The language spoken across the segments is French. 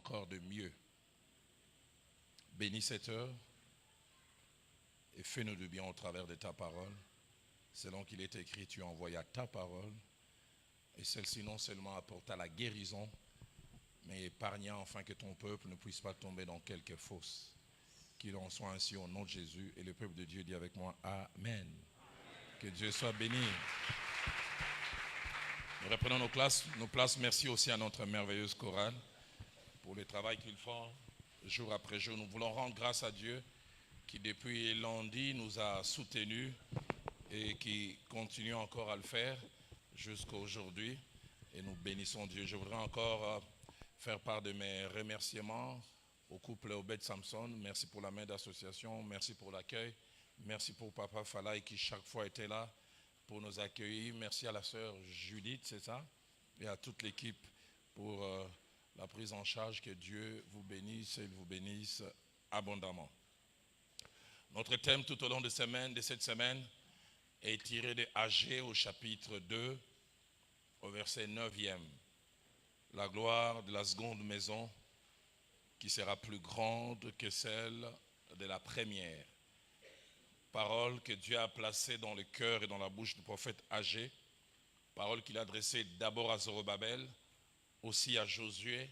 encore de mieux. Bénis cette heure et fais-nous du bien au travers de ta parole. Selon qu'il est écrit, tu envoyas ta parole et celle-ci non seulement apporta la guérison, mais épargna afin que ton peuple ne puisse pas tomber dans quelque fosse. Qu'il en soit ainsi au nom de Jésus. Et le peuple de Dieu dit avec moi, Amen. Que Dieu soit béni. Nous reprenons nos places. Merci aussi à notre merveilleuse chorale pour le travail qu'ils font jour après jour. Nous voulons rendre grâce à Dieu qui depuis lundi nous a soutenus et qui continue encore à le faire jusqu'à aujourd'hui. Et nous bénissons Dieu. Je voudrais encore faire part de mes remerciements au couple Obed Samson. Merci pour la main d'association, merci pour l'accueil, merci pour Papa Falaï qui chaque fois était là pour nous accueillir. Merci à la sœur Judith, c'est ça, et à toute l'équipe pour la prise en charge. Que Dieu vous bénisse et il vous bénisse abondamment. Notre thème tout au long de cette semaine est tiré de Agé au chapitre 2, au verset 9e. La gloire de la seconde maison qui sera plus grande que celle de la première. Parole que Dieu a placée dans le cœur et dans la bouche du prophète Agé. Parole qu'il a adressée d'abord à Zorobabel, aussi à Josué,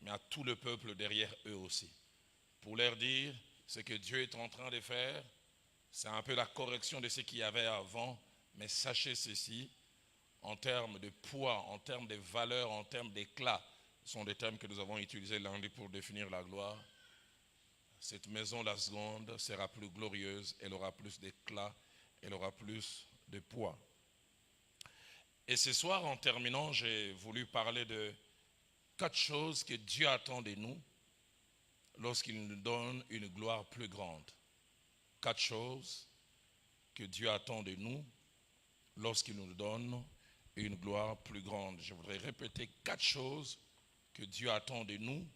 mais à tout le peuple derrière eux aussi. Pour leur dire ce que Dieu est en train de faire, c'est un peu la correction de ce qu'il y avait avant, mais sachez ceci, en termes de poids, en termes de valeur, en termes d'éclat, ce sont des termes que nous avons utilisés lundi pour définir la gloire. Cette maison, la seconde, sera plus glorieuse, elle aura plus d'éclat, elle aura plus de poids. Et ce soir, en terminant, j'ai voulu parler de 4 choses que Dieu attend de nous lorsqu'il nous donne une gloire plus grande. 4 choses que Dieu attend de nous lorsqu'il nous donne une gloire plus grande. Je voudrais répéter 4 choses que Dieu attend de nous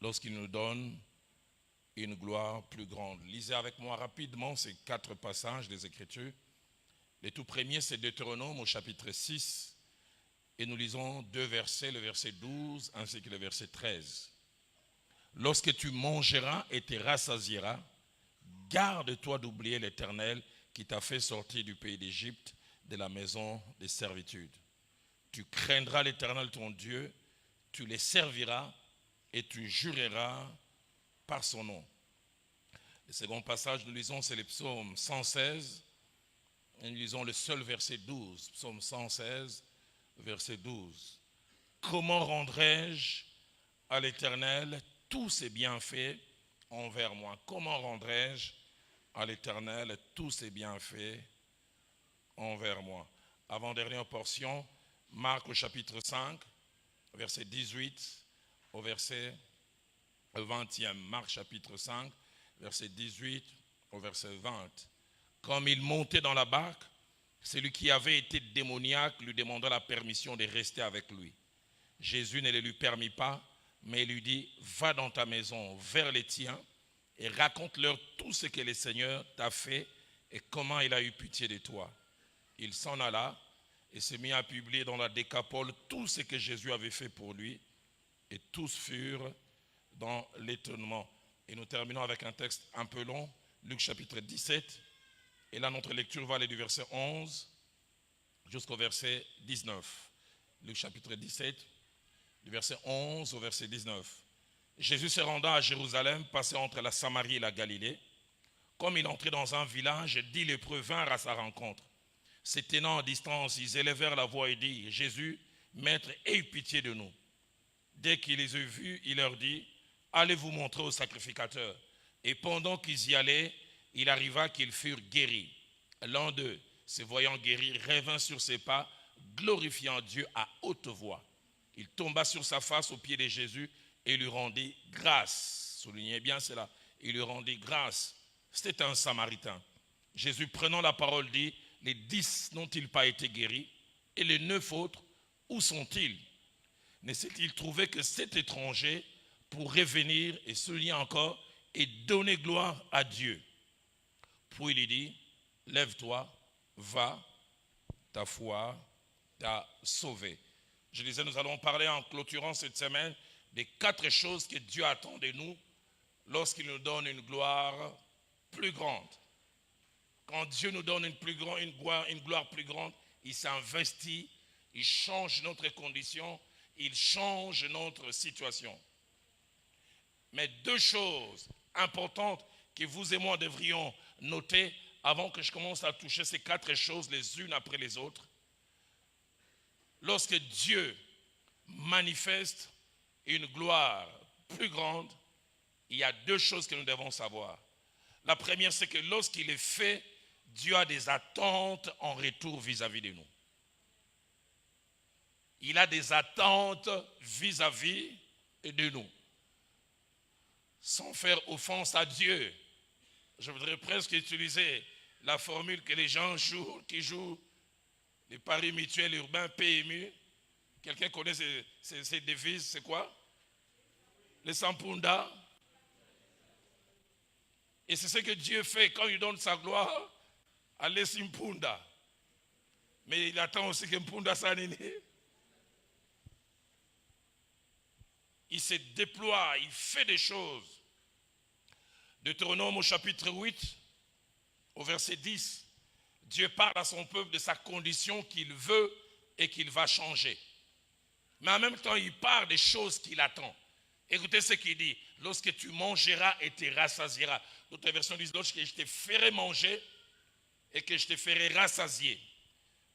lorsqu'il nous donne une gloire plus grande. Lisez avec moi rapidement ces 4 passages des Écritures. Le tout premier, c'est Deutéronome au chapitre 6. Et nous lisons 2 versets, le verset 12 ainsi que le verset 13. Lorsque tu mangeras et te rassasieras, garde-toi d'oublier l'Éternel qui t'a fait sortir du pays d'Égypte, de la maison de servitude. Tu craindras l'Éternel ton Dieu, tu les serviras et tu jureras par son nom. Le second passage, nous lisons, c'est le psaume 116. Et nous lisons le seul verset 12. Psaume 116, verset 12. Comment rendrai-je à l'Éternel tous ses bienfaits envers moi? Comment rendrai-je à l'Éternel tous ses bienfaits envers moi? Avant-dernière portion, Marc au chapitre 5, verset 18 au verset 20e. Marc chapitre 5, verset 18 au verset 20. Comme il montait dans la barque, celui qui avait été démoniaque lui demanda la permission de rester avec lui. Jésus ne le lui permit pas, mais il lui dit, va dans ta maison vers les tiens et raconte-leur tout ce que le Seigneur t'a fait et comment il a eu pitié de toi. Il s'en alla et se mit à publier dans la Décapole tout ce que Jésus avait fait pour lui, et tous furent dans l'étonnement. Et nous terminons avec un texte un peu long, Luc chapitre 17, et là notre lecture va aller du verset 11 jusqu'au verset 19. Luc chapitre 17, du verset 11 au verset 19. Jésus se rendant à Jérusalem, passait entre la Samarie et la Galilée. Comme il entrait dans un village, 10 lépreux vinrent à sa rencontre. Se tenant en distance, ils élevèrent la voix et dirent, Jésus, Maître, aie pitié de nous. Dès qu'il les eut vus, il leur dit, allez vous montrer au sacrificateur. Et pendant qu'ils y allaient, il arriva qu'ils furent guéris. L'un d'eux, se voyant guéri, revint sur ses pas, glorifiant Dieu à haute voix. Il tomba sur sa face aux pieds de Jésus et lui rendit grâce. Soulignez bien cela. Il lui rendit grâce. C'était un Samaritain. Jésus, prenant la parole, dit, les 10 n'ont-ils pas été guéris? Et les 9 autres, où sont-ils? Ne s'est-il trouvé que cet étranger pour revenir et souligner encore et donner gloire à Dieu? Puis il dit, lève-toi, va, ta foi t'a sauvé. Je disais, nous allons parler en clôturant cette semaine des 4 choses que Dieu attend de nous lorsqu'il nous donne une gloire plus grande. Quand Dieu nous donne une gloire plus grande, il s'investit, il change notre condition, il change notre situation. Mais 2 choses importantes que vous et moi devrions noter avant que je commence à toucher ces 4 choses les unes après les autres. Lorsque Dieu manifeste une gloire plus grande, il y a 2 choses que nous devons savoir. La première, c'est que lorsqu'il est fait, Dieu a des attentes en retour vis-à-vis de nous. Il a des attentes vis-à-vis de nous. Sans faire offense à Dieu, je voudrais presque utiliser la formule que les gens qui jouent les paris mutuels urbains PMU. Quelqu'un connaît ces devises, c'est quoi? Les Sampunda. Et c'est ce que Dieu fait quand il donne sa gloire à l'Esimpunda. Mais il attend aussi que Mpunda s'anine. Il se déploie, il fait des choses. Deutéronome au chapitre 8, au verset 10, Dieu parle à son peuple de sa condition qu'il veut et qu'il va changer. Mais en même temps, il parle des choses qu'il attend. Écoutez ce qu'il dit. Lorsque tu mangeras et te rassasieras. D'autres versions disent lorsque je te ferai manger et que je te ferai rassasier.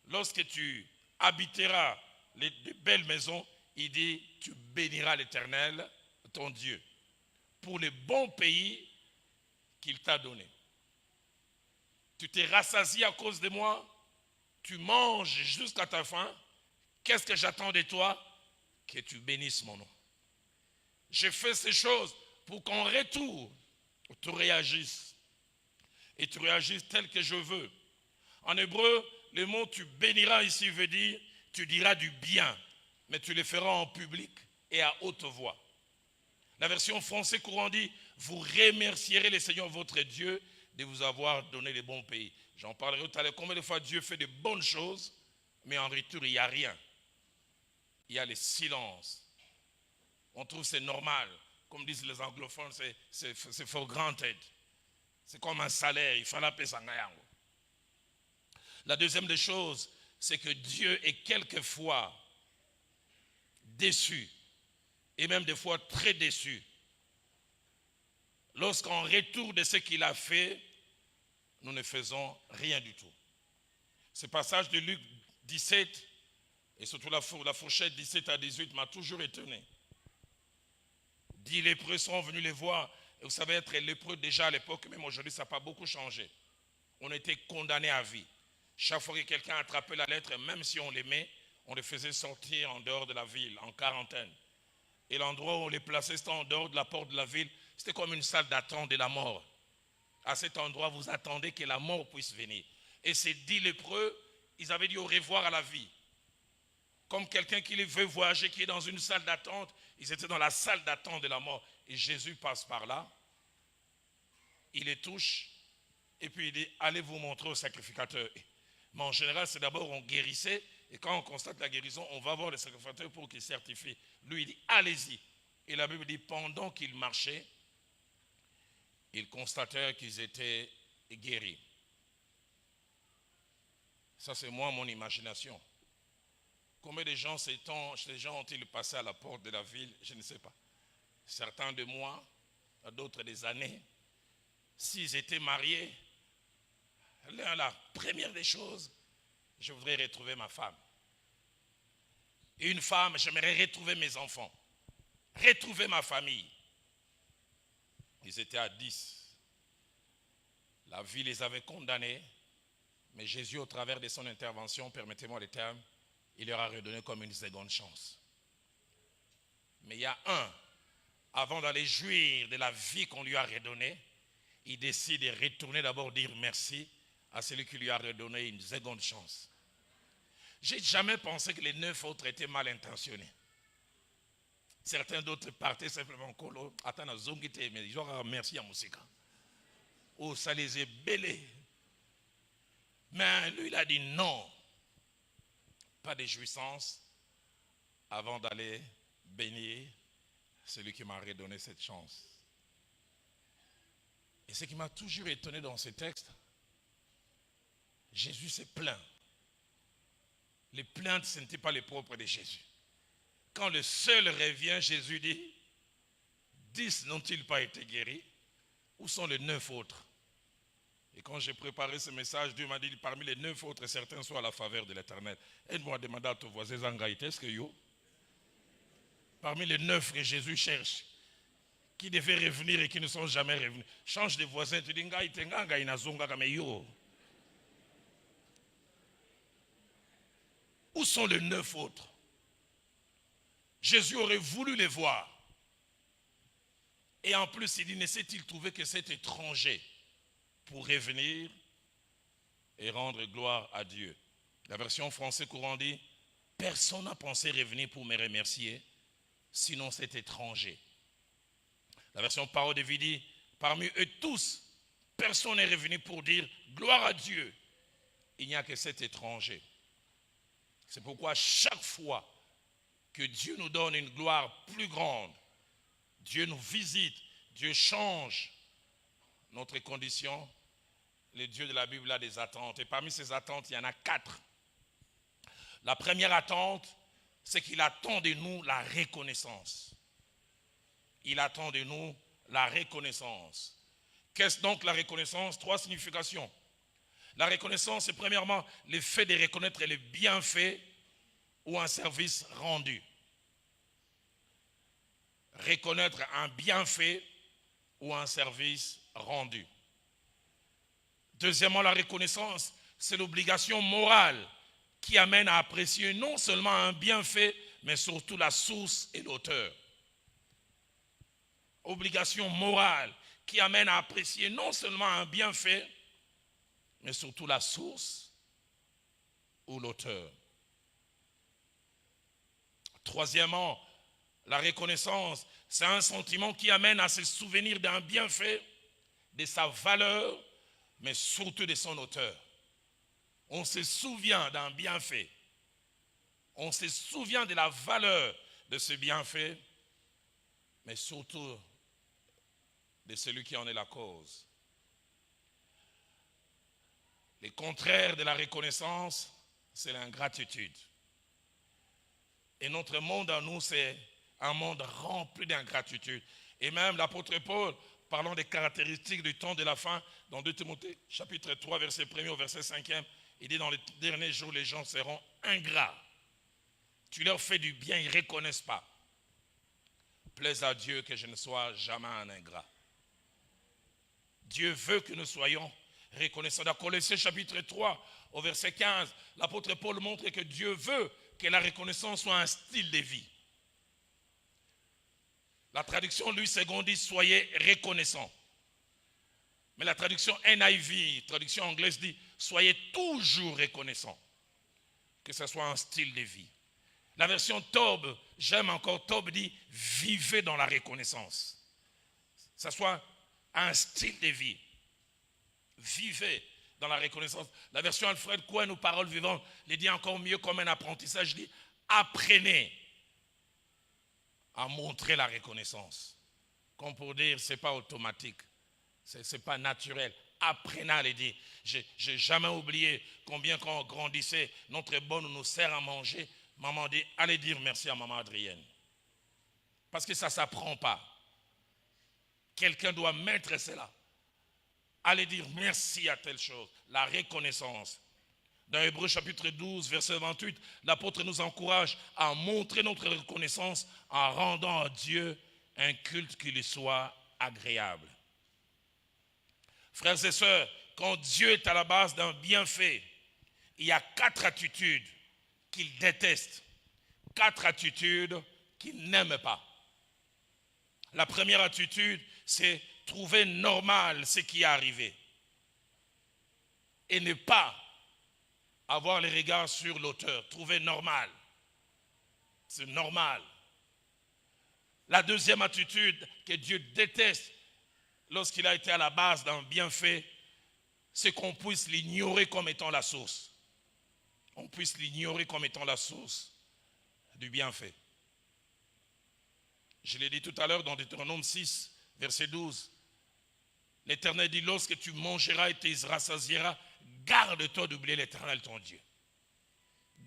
Lorsque tu habiteras de belles maisons, il dit, tu béniras l'Éternel, ton Dieu, pour le bon pays qu'il t'a donné. Tu t'es rassasié à cause de moi, tu manges jusqu'à ta faim. Qu'est-ce que j'attends de toi? Que tu bénisses mon nom. Je fais ces choses pour qu'en retour, tu réagisses. Et tu réagisses tel que je veux. En hébreu, le mot tu béniras ici veut dire tu diras du bien, mais tu le feras en public et à haute voix. La version français courant dit vous remercierez le Seigneur votre Dieu de vous avoir donné les bons pays. J'en parlerai tout à l'heure. Combien de fois Dieu fait de bonnes choses, mais en retour il n'y a rien. Il y a le silence. On trouve que c'est normal. Comme disent les anglophones, c'est for granted. C'est comme un salaire, il faut l'appeler ça. La deuxième des choses, c'est que Dieu est quelquefois déçu, et même des fois très déçu, lorsqu'en retour de ce qu'il a fait, nous ne faisons rien du tout. Ce passage de Luc 17, et surtout la fourchette 17 à 18, m'a toujours étonné. 10 lépreux sont venus les voir. Et vous savez, être lépreux déjà à l'époque, même aujourd'hui, ça n'a pas beaucoup changé. On était condamnés à vie. Chaque fois que quelqu'un attrapait la lettre, même si on l'aimait, on les faisait sortir en dehors de la ville, en quarantaine. Et l'endroit où on les plaçait, c'était en dehors de la porte de la ville. C'était comme une salle d'attente de la mort. À cet endroit, vous attendez que la mort puisse venir. Et ces 10 lépreux, ils avaient dit au revoir à la vie. Comme quelqu'un qui veut voyager, qui est dans une salle d'attente, ils étaient dans la salle d'attente de la mort. Et Jésus passe par là, il les touche, et puis il dit, allez vous montrer au sacrificateur. Mais en général, c'est d'abord on guérissait, et quand on constate la guérison, on va voir le sacrificateur pour qu'il certifie. Lui, il dit, allez-y. Et la Bible dit, pendant qu'ils marchaient, ils constatèrent qu'ils étaient guéris. Ça, c'est moi, mon imagination. Combien de gens ont-ils passé à la porte de la ville? Je ne sais pas. Certains de mois, d'autres des années. S'ils étaient mariés, la première des choses, je voudrais retrouver ma femme. Et une femme, j'aimerais retrouver mes enfants. Retrouver ma famille. Ils étaient à 10. La vie les avait condamnés. Mais Jésus, au travers de son intervention, permettez-moi le terme, il leur a redonné comme une seconde chance. Mais il y a un, avant d'aller jouir de la vie qu'on lui a redonnée, il décide de retourner d'abord dire merci à celui qui lui a redonné une seconde chance. J'ai jamais pensé que les 9 autres étaient mal intentionnés. Certains d'autres partaient simplement colo. Attends, mais ils ont merci à Moussika. Oh, ça les est belés. Mais lui, il a dit non. Pas de jouissance, avant d'aller bénir celui qui m'a redonné cette chance. Et ce qui m'a toujours étonné dans ces textes, Jésus s'est plaint. Les plaintes, ce n'était pas les propres de Jésus. Quand le seul revient, Jésus dit, 10 n'ont-ils pas été guéris? Où sont les 9 autres? Et quand j'ai préparé ce message, Dieu m'a dit, parmi les 9 autres, certains sont à la faveur de l'Éternel. Aide-moi à demander à ton voisin, est-ce que yo? Parmi les 9 que Jésus cherche, qui devaient revenir et qui ne sont jamais revenus. Change de voisin, tu dis, où sont les 9 autres? Jésus aurait voulu les voir. Et en plus, il dit, ne s'est-il trouvé que cet étranger pour revenir et rendre gloire à Dieu? La version française courant dit, personne n'a pensé revenir pour me remercier, sinon cet étranger. La version parole de vie dit, parmi eux tous, personne n'est revenu pour dire gloire à Dieu. Il n'y a que cet étranger. C'est pourquoi chaque fois que Dieu nous donne une gloire plus grande, Dieu nous visite, Dieu change notre condition, le Dieu de la Bible a des attentes. Et parmi ces attentes, il y en a 4. La première attente, c'est qu'il attend de nous la reconnaissance. Il attend de nous la reconnaissance. Qu'est-ce donc la reconnaissance? 3 significations. La reconnaissance, c'est premièrement le fait de reconnaître les bienfaits ou un service rendu. Reconnaître un bienfait ou un service rendu. Deuxièmement, la reconnaissance, c'est l'obligation morale qui amène à apprécier non seulement un bienfait, mais surtout la source et l'auteur. Obligation morale qui amène à apprécier non seulement un bienfait, mais surtout la source ou l'auteur. Troisièmement, la reconnaissance, c'est un sentiment qui amène à se souvenir d'un bienfait, de sa valeur, mais surtout de son auteur. On se souvient d'un bienfait. On se souvient de la valeur de ce bienfait, mais surtout de celui qui en est la cause. Le contraire de la reconnaissance, c'est l'ingratitude. Et notre monde à nous, c'est un monde rempli d'ingratitude. Et même l'apôtre Paul, parlant des caractéristiques du temps de la fin, dans 2 Timothée, chapitre 3, verset 1er au verset 5e, il dit dans les derniers jours, les gens seront ingrats. Tu leur fais du bien, ils ne reconnaissent pas. Plaise à Dieu que je ne sois jamais un ingrat. Dieu veut que nous soyons reconnaissants. Dans Colossiens chapitre 3, au verset 15, l'apôtre Paul montre que Dieu veut que la reconnaissance soit un style de vie. La traduction Louis II dit « soyez reconnaissants ». Mais la traduction NIV, traduction anglaise, dit « soyez toujours reconnaissants ». Que ce soit un style de vie. La version Tob, j'aime encore Tob, dit « vivez dans la reconnaissance ». Que ce soit un style de vie. Vivez dans la reconnaissance. La version Alfred Cohen, ou Paroles vivantes, les dit encore mieux comme un apprentissage, dit « apprenez à montrer la reconnaissance ». Comme pour dire, ce n'est pas automatique, ce n'est pas naturel. Apprenez à le dire. Je n'ai jamais oublié combien quand on grandissait, notre bonne nous sert à manger. Maman dit, allez dire merci à maman Adrienne. Parce que ça ne s'apprend pas. Quelqu'un doit mettre cela. Allez dire merci à telle chose. La reconnaissance. Dans Hébreux chapitre 12, verset 28, l'apôtre nous encourage à montrer notre reconnaissance en rendant à Dieu un culte qui lui soit agréable. Frères et sœurs, quand Dieu est à la base d'un bienfait, il y a 4 attitudes qu'il déteste, 4 attitudes qu'il n'aime pas. La première attitude, c'est trouver normal ce qui est arrivé et ne pas avoir les regards sur l'auteur. Trouver normal. C'est normal. La deuxième attitude que Dieu déteste lorsqu'il a été à la base d'un bienfait, c'est qu'on puisse l'ignorer comme étant la source. On puisse l'ignorer comme étant la source. du bienfait. Je l'ai dit tout à l'heure dans Deutéronome 6, verset 12. L'Éternel dit, lorsque tu mangeras et tes rassasieras, garde-toi d'oublier l'Éternel ton Dieu.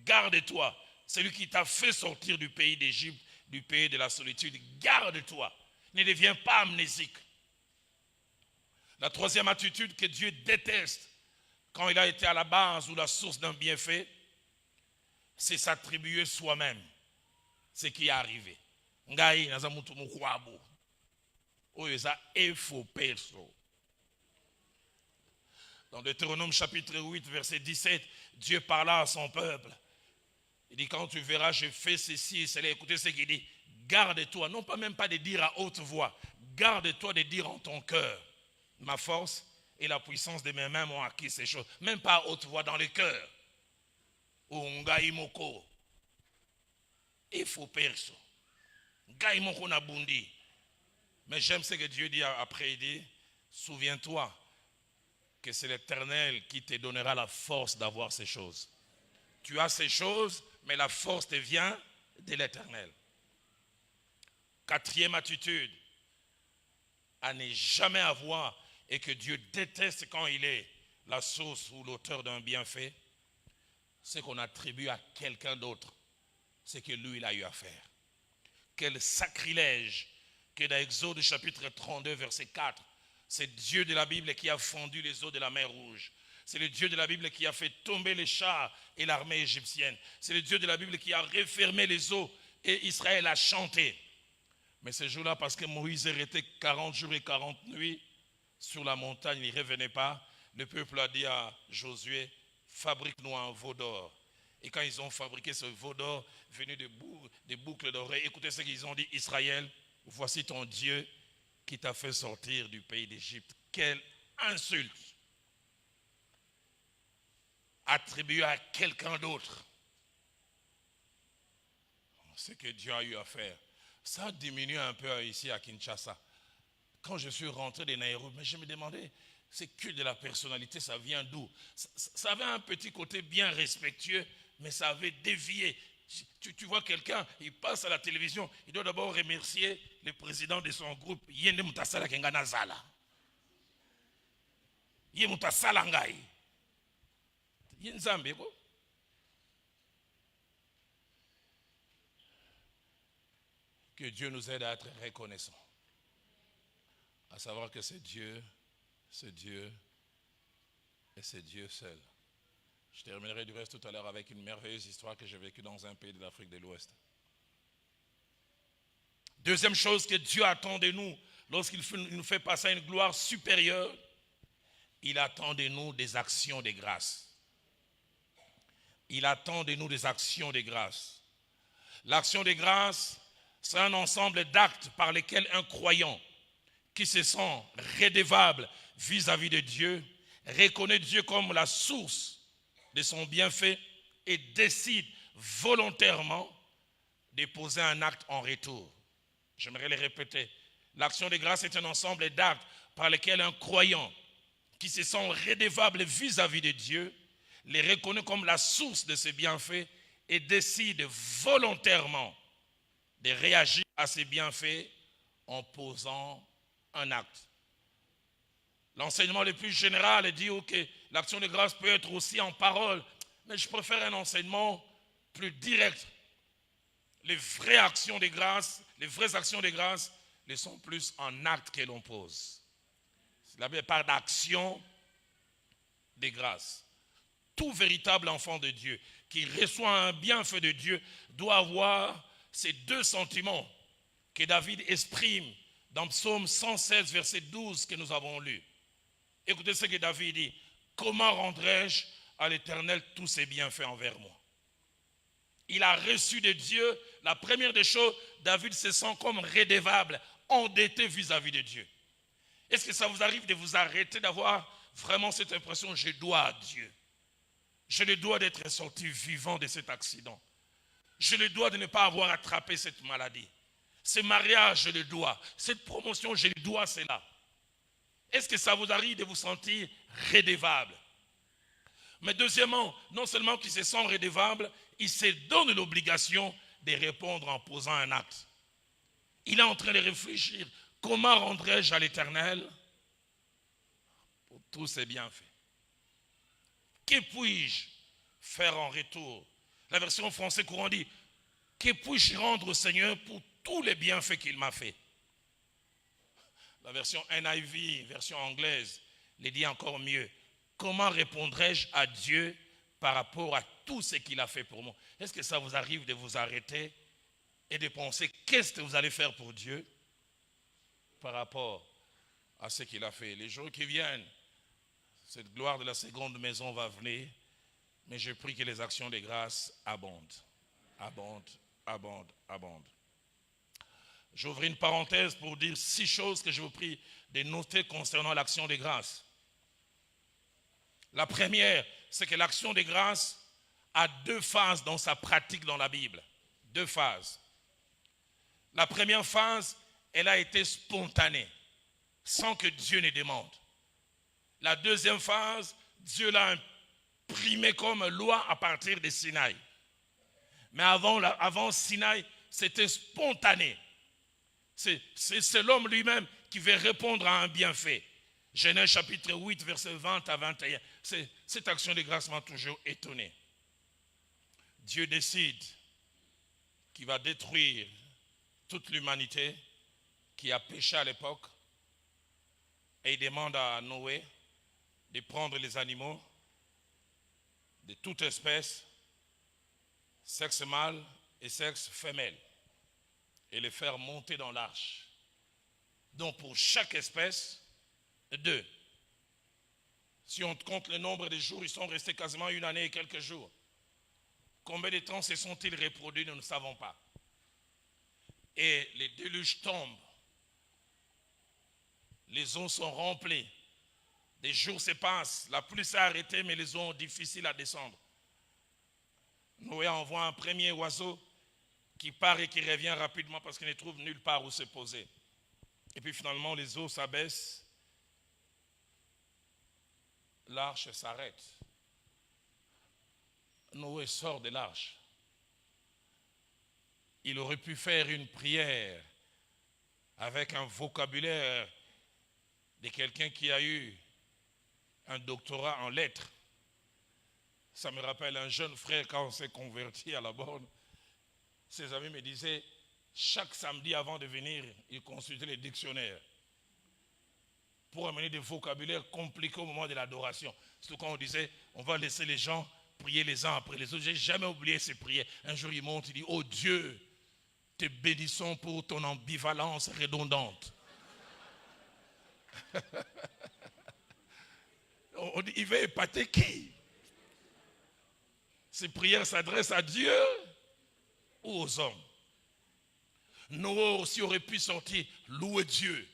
Garde-toi, celui qui t'a fait sortir du pays d'Égypte, du pays de la solitude. Garde-toi, ne deviens pas amnésique. La troisième attitude que Dieu déteste quand il a été à la base ou la source d'un bienfait, c'est s'attribuer soi-même ce qui est arrivé. Ngai naza mutu mukwabo. Oyo eza efo perso. Dans Deutéronome chapitre 8 verset 17, Dieu parla à son peuple. Il dit, quand tu verras, je fais ceci et cela. Écoutez ce qu'il dit. Garde-toi, non pas même pas de dire à haute voix. Garde-toi de dire en ton cœur. Ma force et la puissance de mes mains m'ont acquis ces choses. Même pas à haute voix, dans le cœur. Ungaimoko. Efo perso. Gaimoko nabundi. Mais j'aime ce que Dieu dit après. Il dit, souviens-toi que c'est l'Éternel qui te donnera la force d'avoir ces choses. Tu as ces choses, mais la force te vient de l'Éternel. Quatrième attitude, à ne jamais avoir et que Dieu déteste quand il est la source ou l'auteur d'un bienfait, c'est qu'on attribue à quelqu'un d'autre ce que lui il a eu à faire. Quel sacrilège que dans Exode chapitre 32 verset 4, c'est Dieu de la Bible qui a fondu les eaux de la mer Rouge. C'est le Dieu de la Bible qui a fait tomber les chars et l'armée égyptienne. C'est le Dieu de la Bible qui a refermé les eaux et Israël a chanté. Mais ce jour-là, parce que Moïse est resté 40 jours et 40 nuits sur la montagne, il ne revenait pas. Le peuple a dit à Josué, fabrique-nous un veau d'or. Et quand ils ont fabriqué ce veau d'or, venu des boucles d'oreilles, écoutez ce qu'ils ont dit, Israël, voici ton Dieu qui t'a fait sortir du pays d'Égypte. Quelle insulte! Attribué à quelqu'un d'autre ce que Dieu a eu à faire. Ça a diminué un peu ici à Kinshasa. Quand je suis rentré de Nairobi, mais je me demandais, c'est culte de la personnalité, ça vient d'où? Ça avait un petit côté bien respectueux, mais ça avait dévié. Tu vois quelqu'un, il passe à la télévision, il doit d'abord remercier le président de son groupe. Yende mutasala kengana zala. Yé mutasala ngai. Yenzambe ko. Que Dieu nous aide à être reconnaissants. À savoir que c'est Dieu et c'est Dieu seul. Je terminerai du reste tout à l'heure avec une merveilleuse histoire que j'ai vécue dans un pays de l'Afrique de l'Ouest. Deuxième chose que Dieu attend de nous, lorsqu'il nous fait passer à une gloire supérieure, il attend de nous des actions de grâce. Il attend de nous des actions de grâce. L'action de grâce, c'est un ensemble d'actes par lesquels un croyant qui se sent redevable vis-à-vis de Dieu, reconnaît Dieu comme la source de son bienfait et décide volontairement de poser un acte en retour. J'aimerais le répéter. L'action de grâce est un ensemble d'actes par lesquels un croyant qui se sent redevable vis-à-vis de Dieu les reconnaît comme la source de ses bienfaits et décide volontairement de réagir à ces bienfaits en posant un acte. L'enseignement le plus général dit que l'action de grâce peut être aussi en parole, mais je préfère un enseignement plus direct. Les vraies actions de grâce, ne sont plus en acte que l'on pose. La Bible parle d'action de grâce. Tout véritable enfant de Dieu qui reçoit un bienfait de Dieu doit avoir ces deux sentiments que David exprime dans Psaume 116, verset 12 que nous avons lu. Écoutez ce que David dit. Comment rendrai-je à l'Éternel tous ses bienfaits envers moi? Il a reçu de Dieu, la première des choses, David se sent comme redevable, endetté vis-à-vis de Dieu. Est-ce que ça vous arrive de vous arrêter d'avoir vraiment cette impression, je dois à Dieu? Je le dois d'être sorti vivant de cet accident. Je le dois de ne pas avoir attrapé cette maladie. Ce mariage, je le dois. Cette promotion, je le dois, c'est là. Est-ce que ça vous arrive de vous sentir redevable? Mais deuxièmement, non seulement qu'il se sent redevable, il se donne l'obligation de répondre en posant un acte. Il est en train de réfléchir, comment rendrai-je à l'Éternel pour tous ses bienfaits? Que puis-je faire en retour? La version française courant dit, que puis-je rendre au Seigneur pour tous les bienfaits qu'il m'a fait? La version NIV, version anglaise, les dit encore mieux. Comment répondrai-je à Dieu par rapport à tout ce qu'il a fait pour moi? Est-ce que ça vous arrive de vous arrêter et de penser qu'est-ce que vous allez faire pour Dieu par rapport à ce qu'il a fait? Les jours qui viennent, cette gloire de la seconde maison va venir, mais je prie que les actions de grâce abondent, abondent, abondent, abondent. J'ouvre une parenthèse pour dire 6 choses que je vous prie de noter concernant l'action de grâce. La première, c'est que l'action de grâce a 2 phases dans sa pratique dans la Bible. 2 phases. La première phase, elle a été spontanée, sans que Dieu ne demande. La deuxième phase, Dieu l'a imprimée comme loi à partir de Sinaï. Mais avant Sinaï, c'était spontané. C'est l'homme lui-même qui veut répondre à un bienfait. Genèse chapitre 8, verset 20 à 21. Cette action de grâce m'a toujours étonné. Dieu décide qu'il va détruire toute l'humanité qui a péché à l'époque. Et il demande à Noé de prendre les animaux de toute espèce, sexe mâle et sexe femelle, et les faire monter dans l'arche. Donc pour chaque espèce, 2. Si on compte le nombre de jours, ils sont restés quasiment 1 année et quelques jours. Combien de temps se sont-ils reproduits, nous ne savons pas. Et les déluges tombent. Les eaux sont remplies. Des jours se passent. La pluie s'est arrêtée, mais les eaux sont difficiles à descendre. Noé envoie un premier oiseau qui part et qui revient rapidement parce qu'il ne trouve nulle part où se poser. Et puis finalement, les eaux s'abaissent. L'arche s'arrête. Noé sort de l'arche. Il aurait pu faire une prière avec un vocabulaire de quelqu'un qui a eu un doctorat en lettres. Ça me rappelle un jeune frère quand on s'est converti à la borne. Ses amis me disaient, chaque samedi avant de venir, il consultait les dictionnaires pour amener des vocabulaires compliqués au moment de l'adoration. Surtout quand on disait, on va laisser les gens prier les uns après les autres. Je n'ai jamais oublié ces prières. Un jour, il monte, il dit, oh Dieu, te bénissons pour ton ambivalence redondante. On dit, il va épater qui? Ces prières s'adressent à Dieu ou aux hommes? Noé aussi aurait pu sortir, louer Dieu.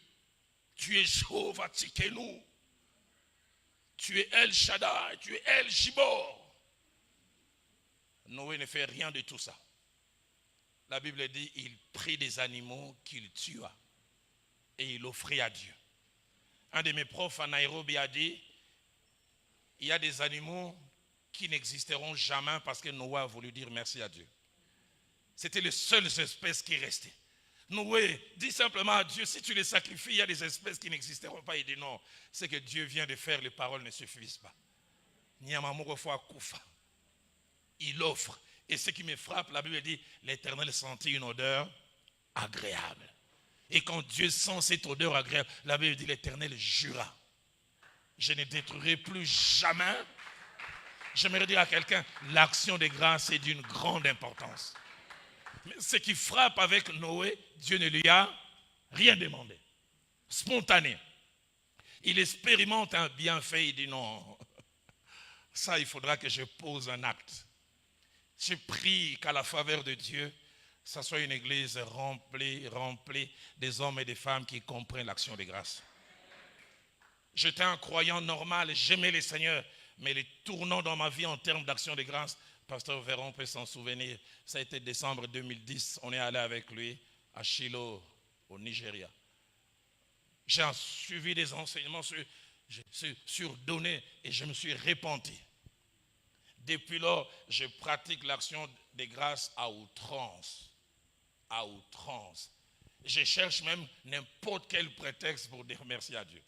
Tu es Jéhovah Tsidkenu. Tu es El Shaddai, tu es El Gibor. Noé ne fait rien de tout ça. La Bible dit, il prit des animaux qu'il tua et il offrit à Dieu. Un de mes profs à Nairobi a dit, il y a des animaux qui n'existeront jamais parce que Noé a voulu dire merci à Dieu. C'était les seules espèces qui restaient. Noé dit simplement à Dieu, si tu les sacrifies, il y a des espèces qui n'existeront pas. Il dit non, c'est que Dieu vient de faire, les paroles ne suffisent pas. Il offre. Et ce qui me frappe, la Bible dit, l'Éternel sentit une odeur agréable. Et quand Dieu sent cette odeur agréable, la Bible dit, l'Éternel jura, je ne détruirai plus jamais. J'aimerais dire à quelqu'un, l'action de grâce est d'une grande importance. Mais ce qui frappe avec Noé, Dieu ne lui a rien demandé. Spontané. Il expérimente un bienfait, il dit non, ça il faudra que je pose un acte. Je prie qu'à la faveur de Dieu, ça soit une église remplie des hommes et des femmes qui comprennent l'action de grâce. J'étais un croyant normal, j'aimais le Seigneur, mais les tournants dans ma vie en termes d'action de grâce, Pasteur Véron peut s'en souvenir, ça a été décembre 2010, on est allé avec lui à Shiloh, au Nigeria. J'ai suivi des enseignements sur donner et je me suis repenti. Depuis lors, je pratique l'action des grâces à outrance. À outrance. Je cherche même n'importe quel prétexte pour dire merci à Dieu.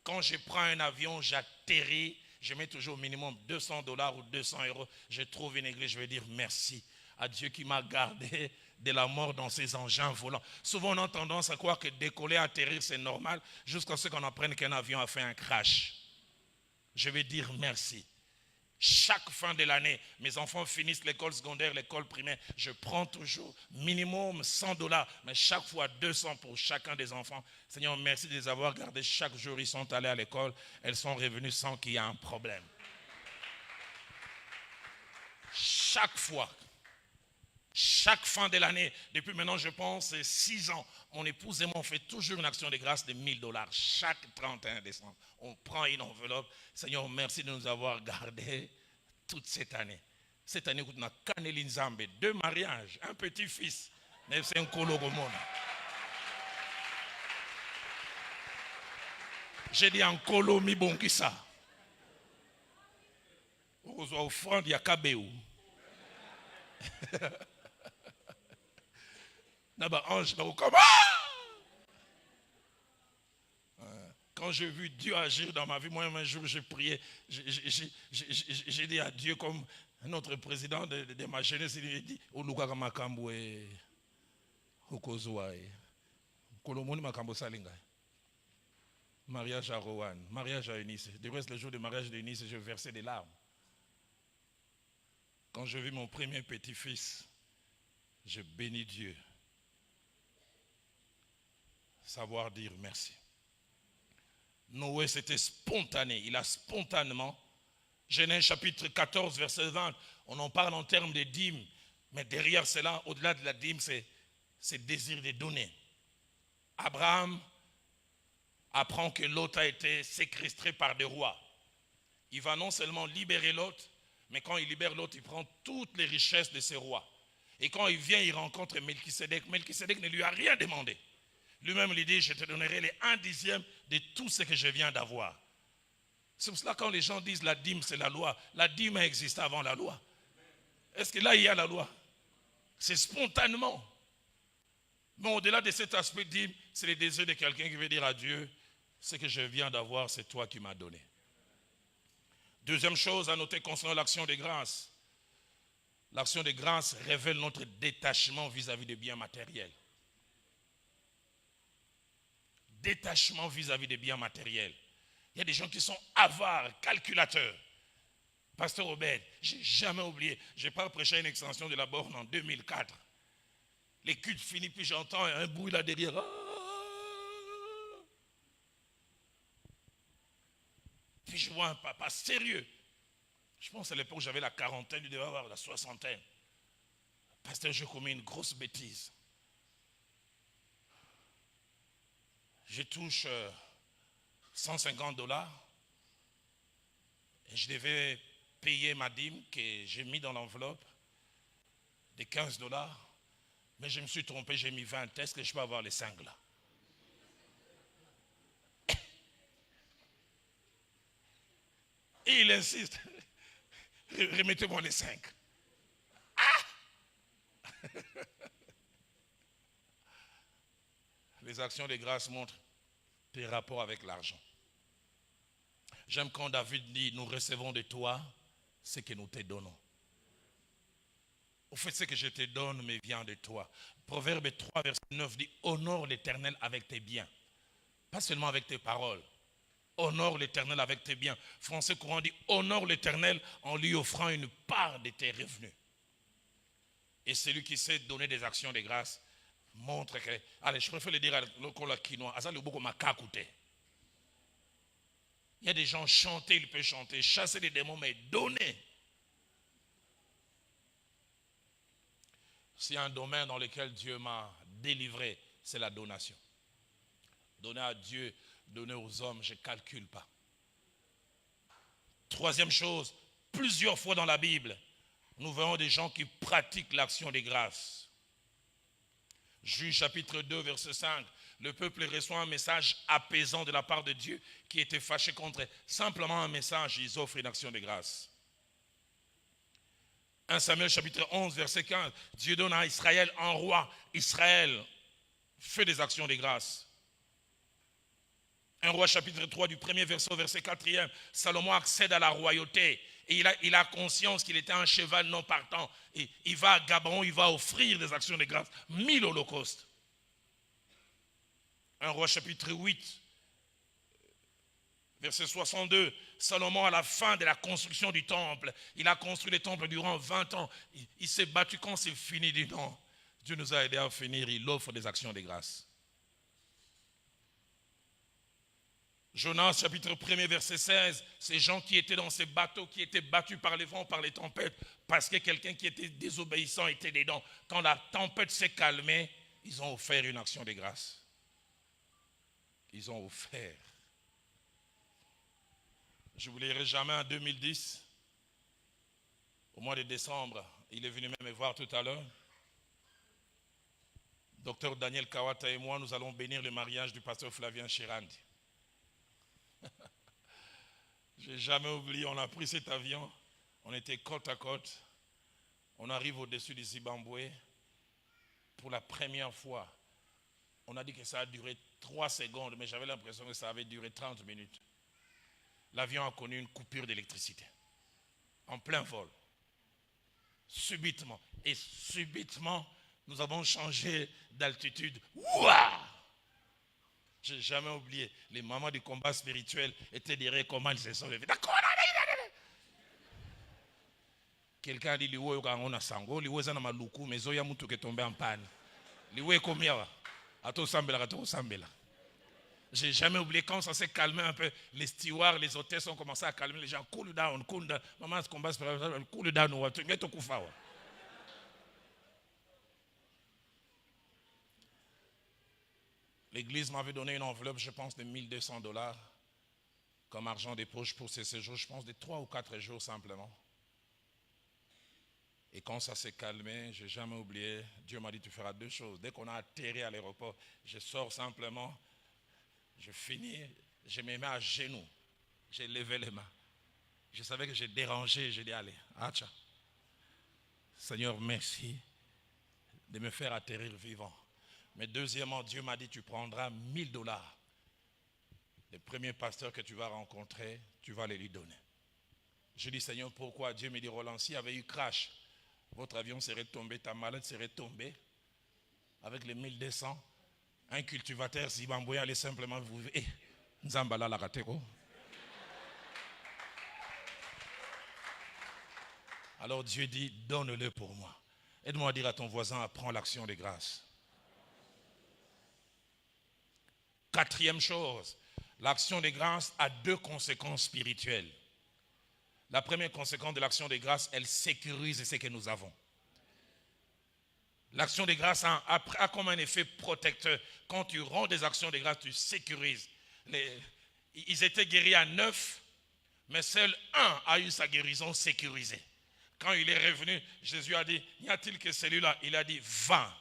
Quand je prends un avion, j'atterris, je mets toujours au minimum $200 ou 200 €. Je trouve une église, je vais dire merci à Dieu qui m'a gardé de la mort dans ces engins volants. Souvent, on a tendance à croire que décoller, atterrir, c'est normal, jusqu'à ce qu'on apprenne qu'un avion a fait un crash. Je vais dire merci. Chaque fin de l'année, mes enfants finissent l'école secondaire, l'école primaire. Je prends toujours minimum $100, mais chaque fois 200 pour chacun des enfants. Seigneur, merci de les avoir gardés. Chaque jour, ils sont allés à l'école. Elles sont revenues sans qu'il y ait un problème. Chaque fois, chaque fin de l'année, depuis maintenant, je pense, 6 ans, mon épouse et moi, on fait toujours une action de grâce de $1000. Chaque 31 décembre, on prend une enveloppe. Seigneur, merci de nous avoir gardés toute cette année. Cette année, on a Kaneli Nzambe, 2 mariages, un petit-fils. C'est un coloromone. J'ai dit en colo mi bon qui ça. Aux offrandes, il y a Kabéou. Ange, quand j'ai vu Dieu agir dans ma vie, moi un jour j'ai prié, j'ai dit à Dieu comme notre président de ma jeunesse, il m'a dit Oluka Makambo et Okozwa et Kolomoni Makambo Salinga. Mariage à Rowan, mariage à Eunice. Du reste, le jour du mariage d'Eunice, je versais des larmes. Quand je vis mon premier petit-fils, je bénis Dieu. Savoir dire merci. Noé, c'était spontané. Il a spontanément, Genèse chapitre 14, verset 20, on en parle en termes de dîmes, mais derrière cela, au-delà de la dîme, c'est le désir de donner. Abraham apprend que Lot a été séquestré par des rois. Il va non seulement libérer Lot, mais quand il libère Lot, il prend toutes les richesses de ces rois. Et quand il vient, il rencontre Melchisédek. Melchisédek ne lui a rien demandé. Lui-même lui dit, je te donnerai les 1/10 de tout ce que je viens d'avoir. C'est pour cela quand les gens disent la dîme, c'est la loi. La dîme a existé avant la loi. Est-ce que là, il y a la loi? C'est spontanément. Mais au-delà de cet aspect de dîme, c'est le désir de quelqu'un qui veut dire à Dieu, ce que je viens d'avoir, c'est toi qui m'as donné. Deuxième chose à noter concernant l'action de grâce. L'action de grâce révèle notre détachement vis-à-vis des biens matériels. Détachement vis-à-vis des biens matériels. Il y a des gens qui sont avares, calculateurs. Pasteur Robert, je n'ai jamais oublié, je n'ai pas prêché une extension de la borne en 2004. Les cultes finis, puis j'entends un bruit là derrière. Puis je vois un papa sérieux. Je pense à l'époque où j'avais la quarantaine, il devait avoir la soixantaine. Pasteur, j'ai commis une grosse bêtise. Je touche $150 et je devais payer ma dîme que j'ai mis dans l'enveloppe de $15. Mais je me suis trompé, j'ai mis 20. Est-ce que je peux avoir les 5 là? Et il insiste. Remettez-moi les 5. Ah! Les actions de grâce montrent tes rapports avec l'argent. J'aime quand David dit, nous recevons de toi ce que nous te donnons. Au fait, ce que je te donne me vient de toi. Proverbe 3, verset 9 dit, honore l'Éternel avec tes biens. Pas seulement avec tes paroles. Honore l'Éternel avec tes biens. Français courant dit, honore l'Éternel en lui offrant une part de tes revenus. Et celui qui sait donner des actions de grâce montre que... Allez, je préfère le dire à l'okola quinoa. Il y a des gens chanter, il peut chanter, chasser des démons, mais donner. S'il y a un domaine dans lequel Dieu m'a délivré, c'est la donation. Donner à Dieu, donner aux hommes, je ne calcule pas. Troisième chose, plusieurs fois dans la Bible, nous voyons des gens qui pratiquent l'action des grâces. Juge chapitre 2, verset 5. Le peuple reçoit un message apaisant de la part de Dieu qui était fâché contre eux. Simplement un message, ils offrent une action de grâce. 1 Samuel chapitre 11, verset 15. Dieu donne à Israël un roi. Israël fait des actions de grâce. 1 Roi chapitre 3 du premier verset au verset 4e. Salomon accède à la royauté. Et il a conscience qu'il était un cheval non partant. Et il va à Gabon, il va offrir des actions de grâce. 1000 holocaustes. 1 Roi chapitre 8, verset 62. Salomon, à la fin de la construction du temple, il a construit le temple durant 20 ans. Il s'est battu quand c'est fini. Il dit non, Dieu nous a aidés à finir. Il offre des actions de grâce. Jonas, chapitre 1er, verset 16, ces gens qui étaient dans ces bateaux, qui étaient battus par les vents, par les tempêtes, parce que quelqu'un qui était désobéissant était dedans. Quand la tempête s'est calmée, ils ont offert une action de grâce. Ils ont offert. Je n'oublierai jamais en 2010, au mois de décembre, il est venu même me voir tout à l'heure. Docteur Daniel Kawata et moi, nous allons bénir le mariage du pasteur Flavien Chirandi. Je n'ai jamais oublié, on a pris cet avion, on était côte à côte, on arrive au-dessus du Zimbabwe. Pour la première fois, on a dit que ça a duré 3 secondes, mais j'avais l'impression que ça avait duré 30 minutes. L'avion a connu une coupure d'électricité, en plein vol, subitement. Et subitement, nous avons changé d'altitude. Ouah! Je n'ai jamais oublié. Les mamans du combat spirituel étaient derrière comment ils se sont levés. D'accord. Quelqu'un a dit, liwe on a sango, liwe zana maluku, mais zoya mutu qui est tombé en panne. Liwe combien? Ato sambela, ato sambela. Je n'ai jamais oublié quand ça s'est calmé un peu. Les stewards, les hôtesses ont commencé à calmer les gens. Cool down, cool down. Maman, ce combat spirituel, cool down, tu mets au koufa. L'église m'avait donné une enveloppe, je pense, de $1200 comme argent des poches pour ces séjours, je pense, de 3 ou 4 jours simplement. Et quand ça s'est calmé, je n'ai jamais oublié, Dieu m'a dit, tu feras 2 choses. Dès qu'on a atterri à l'aéroport, je sors simplement, je finis, je me mets à genoux, j'ai levé les mains. Je savais que j'ai dérangé, j'ai dit, allez, acha. Seigneur, merci de me faire atterrir vivant. Mais deuxièmement, Dieu m'a dit, tu prendras $1000. Le premier pasteur que tu vas rencontrer, tu vas les lui donner. Je dis, Seigneur, pourquoi? Dieu me dit, Roland, s'il y avait eu crash, votre avion serait tombé, ta malade serait tombée. Avec les 1200, un cultivateur zimbabwéen allait simplement vous dire, Nzambala la rateko. Alors Dieu dit, donne-le pour moi. Aide-moi à dire à ton voisin, apprends l'action de grâce. 4e chose, l'action de grâce a 2 conséquences spirituelles. La première conséquence de l'action de grâce, elle sécurise ce que nous avons. L'action de grâce a comme un effet protecteur. Quand tu rends des actions de grâce, tu sécurises. Ils étaient guéris à 9, mais seul un a eu sa guérison sécurisée. Quand il est revenu, Jésus a dit, n'y a-t-il que celui-là? Il a dit, va,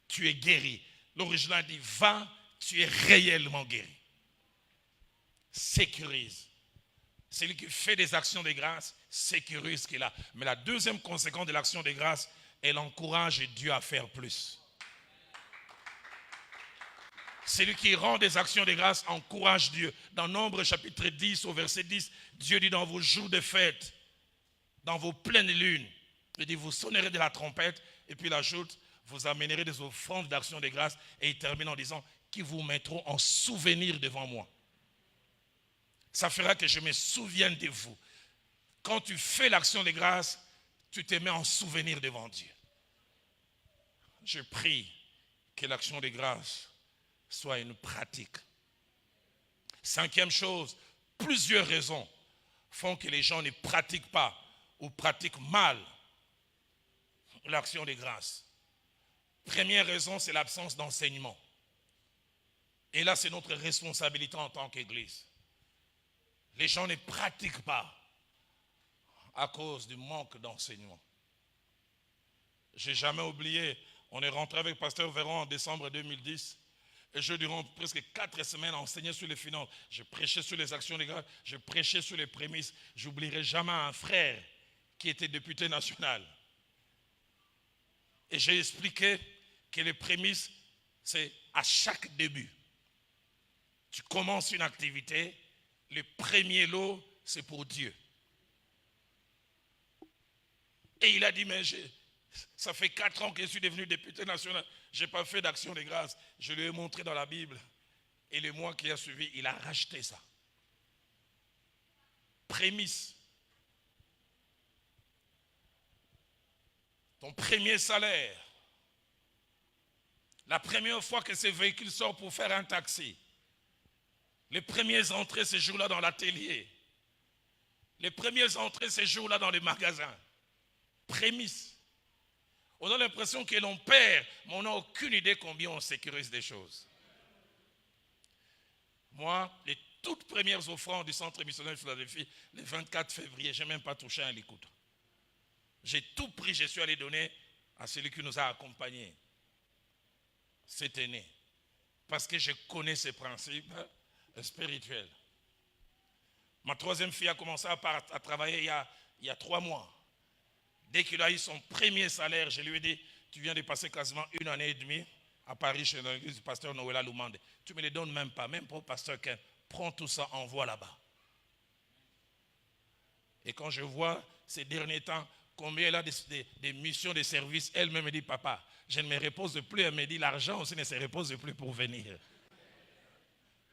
tu es guéri. L'original dit, va, tu es réellement guéri. Sécurise. Celui qui fait des actions de grâce sécurise ce qu'il a. Mais la deuxième conséquence de l'action de grâce, elle encourage Dieu à faire plus. Celui qui rend des actions de grâce encourage Dieu. Dans Nombre chapitre 10 au verset 10, Dieu dit dans vos jours de fête, dans vos pleines lunes, il dit vous sonnerez de la trompette, et puis il ajoute, vous amènerez des offrandes d'action de grâce, et il termine en disant, qui vous mettront en souvenir devant moi. Ça fera que je me souvienne de vous. Quand tu fais l'action de grâce, tu te mets en souvenir devant Dieu. Je prie que l'action de grâce soit une pratique. 5e chose, plusieurs raisons font que les gens ne pratiquent pas ou pratiquent mal l'action de grâce. Première raison, c'est l'absence d'enseignement. Et là, c'est notre responsabilité en tant qu'Église. Les gens ne pratiquent pas à cause du manque d'enseignement. Je n'ai jamais oublié, on est rentré avec Pasteur Véron en décembre 2010 et je, durant presque 4 semaines, enseignais sur les finances. Je prêchais sur les actions de grâce, je prêchais sur les prémices. Je n'oublierai jamais un frère qui était député national. Et j'ai expliqué que les prémices, c'est à chaque début. Tu commences une activité, le premier lot, c'est pour Dieu. Et il a dit, mais ça fait 4 ans que je suis devenu député national, je n'ai pas fait d'action de grâce. Je lui ai montré dans la Bible. Et le mois qui a suivi, il a racheté ça. Prémisse. Ton premier salaire. La première fois que ce véhicule sort pour faire un taxi. Les premières entrées ces jours-là dans l'atelier. Les premières entrées ces jours-là dans les magasins. Prémisse. On a l'impression que l'on perd, mais on n'a aucune idée combien on sécurise des choses. Moi, les toutes premières offrandes du centre missionnaire de Philadelphie, le 24 février, je n'ai même pas touché un licoute. J'ai tout pris, je suis allé donner à celui qui nous a accompagnés. Cette année. Parce que je connais ces principes spirituels. Ma troisième fille a commencé à travailler il y a 3 mois. Dès qu'il a eu son premier salaire, je lui ai dit, tu viens de passer quasiment 1 année et demie à Paris chez l'église du pasteur Noëlla Lumande. Tu ne me les donnes même pas, même pas au pasteur Ken. Prends tout ça, envoie là-bas. Et quand je vois ces derniers temps, combien elle a des missions de service, elle-même me dit, papa, je ne me repose plus. Elle me dit, l'argent aussi ne se repose plus pour venir.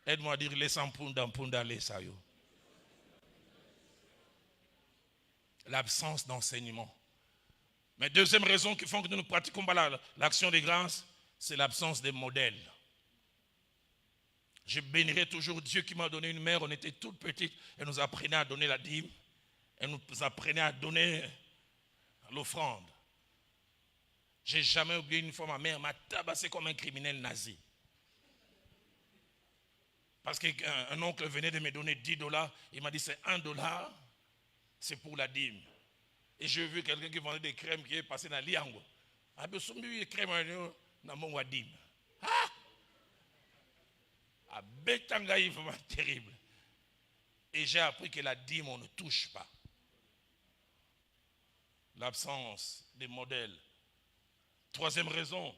Aide-moi à dire, laisse en punda, laisse à yo. L'absence d'enseignement. Mais deuxième raison qui font que nous ne pratiquons pas l'action des grâces, c'est l'absence de modèles. Je bénirai toujours Dieu qui m'a donné une mère, on était toute petite, elle nous apprenait à donner la dîme, elle nous apprenait à donner l'offrande. Je n'ai jamais oublié une fois, ma mère m'a tabassé comme un criminel nazi. Parce qu'un oncle venait de me donner $10, il m'a dit c'est $1, c'est pour la dîme. Et j'ai vu quelqu'un qui vendait des crèmes qui est passé dans l'Iango. Ah, crème dans mon dîme. Ah, bétangaï, vraiment terrible. Et j'ai appris que la dîme, on ne touche pas. L'absence des modèles. Troisième raison,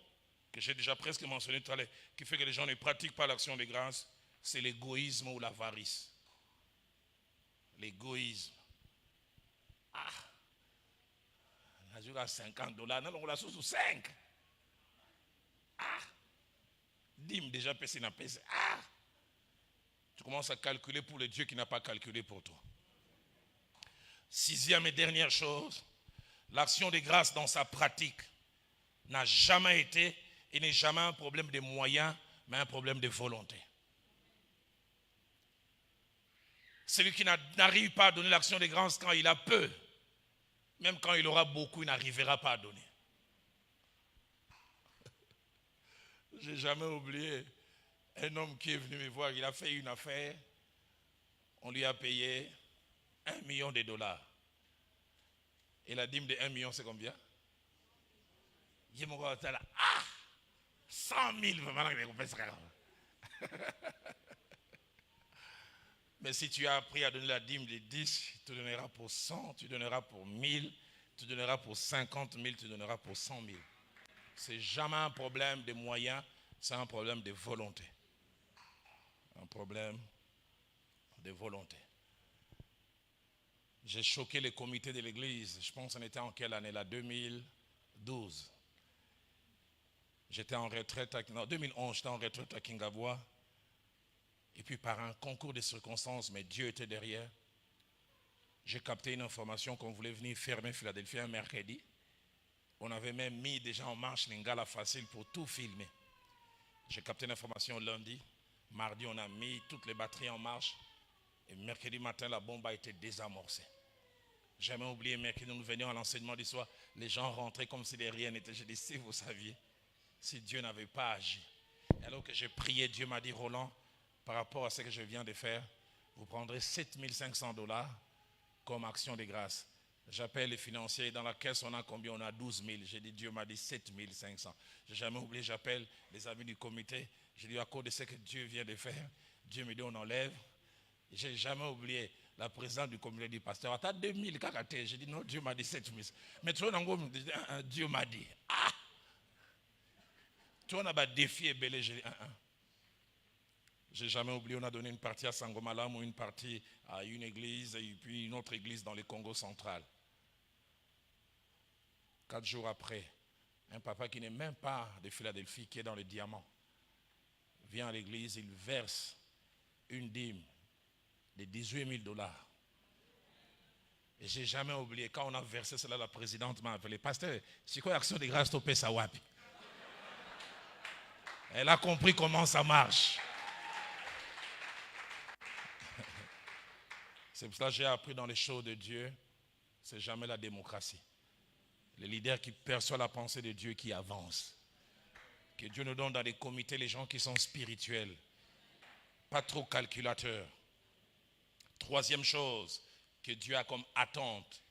que j'ai déjà presque mentionné tout à l'heure, qui fait que les gens ne pratiquent pas l'action des grâces, c'est l'égoïsme ou l'avarice. L'égoïsme. Ah, on a $50, non, on l'a sous 5. Ah, dîme déjà pèse n'a pèse. Ah, tu commences à calculer pour le Dieu qui n'a pas calculé pour toi. Sixième et dernière chose, l'action des grâces dans sa pratique n'a jamais été et n'est jamais un problème de moyens, mais un problème de volonté. Celui qui n'arrive pas à donner l'action des grâces quand il a peu, même quand il aura beaucoup, il n'arrivera pas à donner. Je n'ai jamais oublié un homme qui est venu me voir, il a fait une affaire, on lui a payé $1 million. Et la dîme de 1 million, c'est combien? Je me vois là, 100 000, mais si tu as appris à donner la dîme de 10, tu donneras pour 100, tu donneras pour 1000, tu donneras pour 50 000, tu donneras pour 100 000. Ce n'est jamais un problème de moyens, c'est un problème de volonté. Un problème de volonté. J'ai choqué les comités de l'église, je pense qu'on était en quelle année là? 2012. J'étais en retraite, non, 2011, j'étais en retraite à Kingaboua. Et puis par un concours de circonstances, mais Dieu était derrière, j'ai capté une information qu'on voulait venir fermer Philadelphie un mercredi. On avait même mis déjà en marche l'Ingala facile pour tout filmer. J'ai capté l'information lundi. Mardi, on a mis toutes les batteries en marche. Et mercredi matin, la bombe a été désamorcée. J'ai jamais oublié, mercredi, nous venions à l'enseignement du soir. Les gens rentraient comme si de rien n'était. J'ai dit, si vous saviez, si Dieu n'avait pas agi. Et alors que j'ai prié, Dieu m'a dit, Roland, par rapport à ce que je viens de faire, vous prendrez $7 500 comme action de grâce. J'appelle les financiers, dans la caisse on a combien? On a 12 000. J'ai dit, Dieu m'a dit 7 500. Je n'ai jamais oublié, j'appelle les amis du comité. J'ai dit, à cause de ce que Dieu vient de faire, Dieu me dit, on enlève. Je n'ai jamais oublié. la présidente du comité dit, pasteur, t'as 2000 caractères. J'ai dit, non, Dieu m'a dit 7000. Mais tu vois, Dieu m'a dit, ah! Tu vois, on a défié Belé, j'ai dit, J'ai jamais oublié, on a donné une partie à Sangomalam ou une partie à une église et puis une autre église dans le Congo central. 4 jours après, un papa qui n'est même pas de Philadelphie, qui est dans le diamant, vient à l'église, il verse une dîme de 18 000 $. Et je n'ai jamais oublié, quand on a versé cela, la présidente m'a appelé, pasteur, c'est quoi l'action de grâce au Pessawapi? Elle a compris comment ça marche. C'est pour ça que j'ai appris dans les choses de Dieu, c'est jamais la démocratie. Les leaders qui perçoivent la pensée de Dieu qui avancent. Que Dieu nous donne dans les comités les gens qui sont spirituels, pas trop calculateurs. Troisième chose que Dieu a comme attente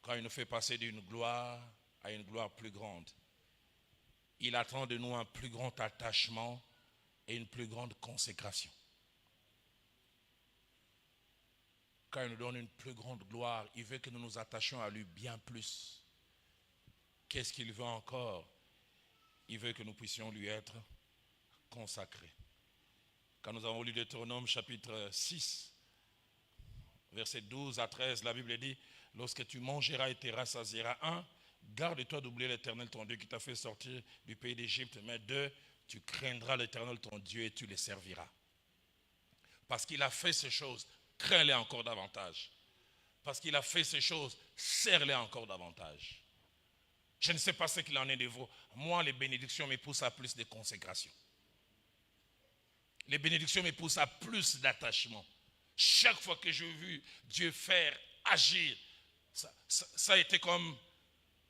quand il nous fait passer d'une gloire à une gloire plus grande. Il attend de nous un plus grand attachement et une plus grande consécration. Quand il nous donne une plus grande gloire, il veut que nous nous attachions à lui bien plus. Qu'est-ce qu'il veut encore? Il veut que nous puissions lui être consacrés. Quand nous avons lu Deutéronome chapitre 6, versets 12 à 13, la Bible dit, lorsque tu mangeras et te rassasieras, 1, garde-toi d'oublier l'Éternel ton Dieu qui t'a fait sortir du pays d'Égypte, mais 2, tu craindras l'Éternel ton Dieu et tu le serviras. Parce qu'il a fait ces choses, crains-les encore davantage. Parce qu'il a fait ces choses, serre-les encore davantage. Je ne sais pas ce qu'il en est de vous. Moi, les bénédictions me poussent à plus de consécration. Les bénédictions me poussent à plus d'attachement. Chaque fois que j'ai vu Dieu faire, agir, ça a été comme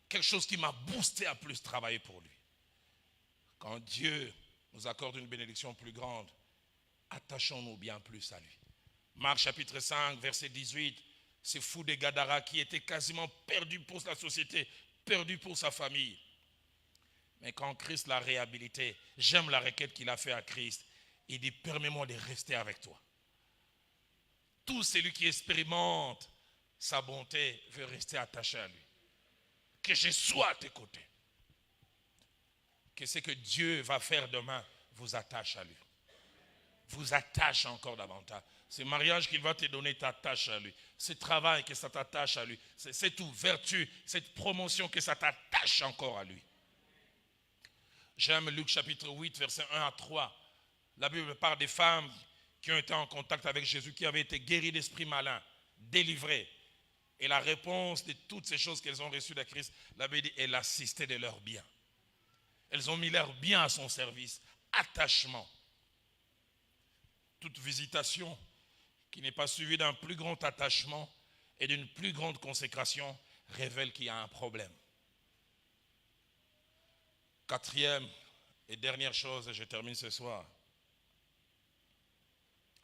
quelque chose qui m'a boosté à plus travailler pour lui. Quand Dieu nous accorde une bénédiction plus grande, attachons-nous bien plus à lui. Marc chapitre 5, verset 18, c'est fou de Gadara qui était quasiment perdu pour la société, perdu pour sa famille. Mais quand Christ l'a réhabilité, j'aime la requête qu'il a fait à Christ. Il dit, permets-moi de rester avec toi. Tout celui qui expérimente sa bonté veut rester attaché à lui. Que je sois à tes côtés. Que ce que Dieu va faire demain vous attache à lui. Vous attache encore davantage. Ce mariage qu'il va te donner t'attache à lui. Ce travail que ça t'attache à lui. Cette ouverture, cette promotion que ça t'attache encore à lui. J'aime Luc chapitre 8, versets 1 à 3. La Bible parle des femmes qui ont été en contact avec Jésus, qui avaient été guéries d'esprits malins, délivrées. Et la réponse de toutes ces choses qu'elles ont reçues de Christ, la Bible dit, elle assistait de leurs biens. Elles ont mis leur bien à son service. Attachement. Toute visitation qui n'est pas suivie d'un plus grand attachement et d'une plus grande consécration révèle qu'il y a un problème. Quatrième et dernière chose, et je termine ce soir.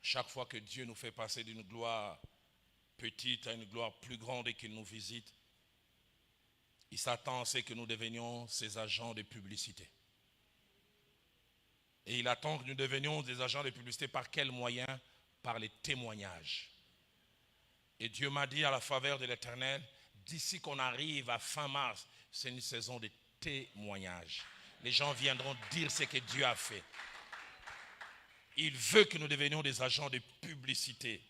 Chaque fois que Dieu nous fait passer d'une gloire petite à une gloire plus grande et qu'il nous visite, il s'attend à ce que nous devenions ses agents de publicité. Et il attend que nous devenions des agents de publicité par quel moyen? Par les témoignages. Et Dieu m'a dit à la faveur de l'Éternel, d'ici qu'on arrive à fin mars, c'est une saison de témoignages. Les gens viendront dire ce que Dieu a fait. Il veut que nous devenions des agents de publicité.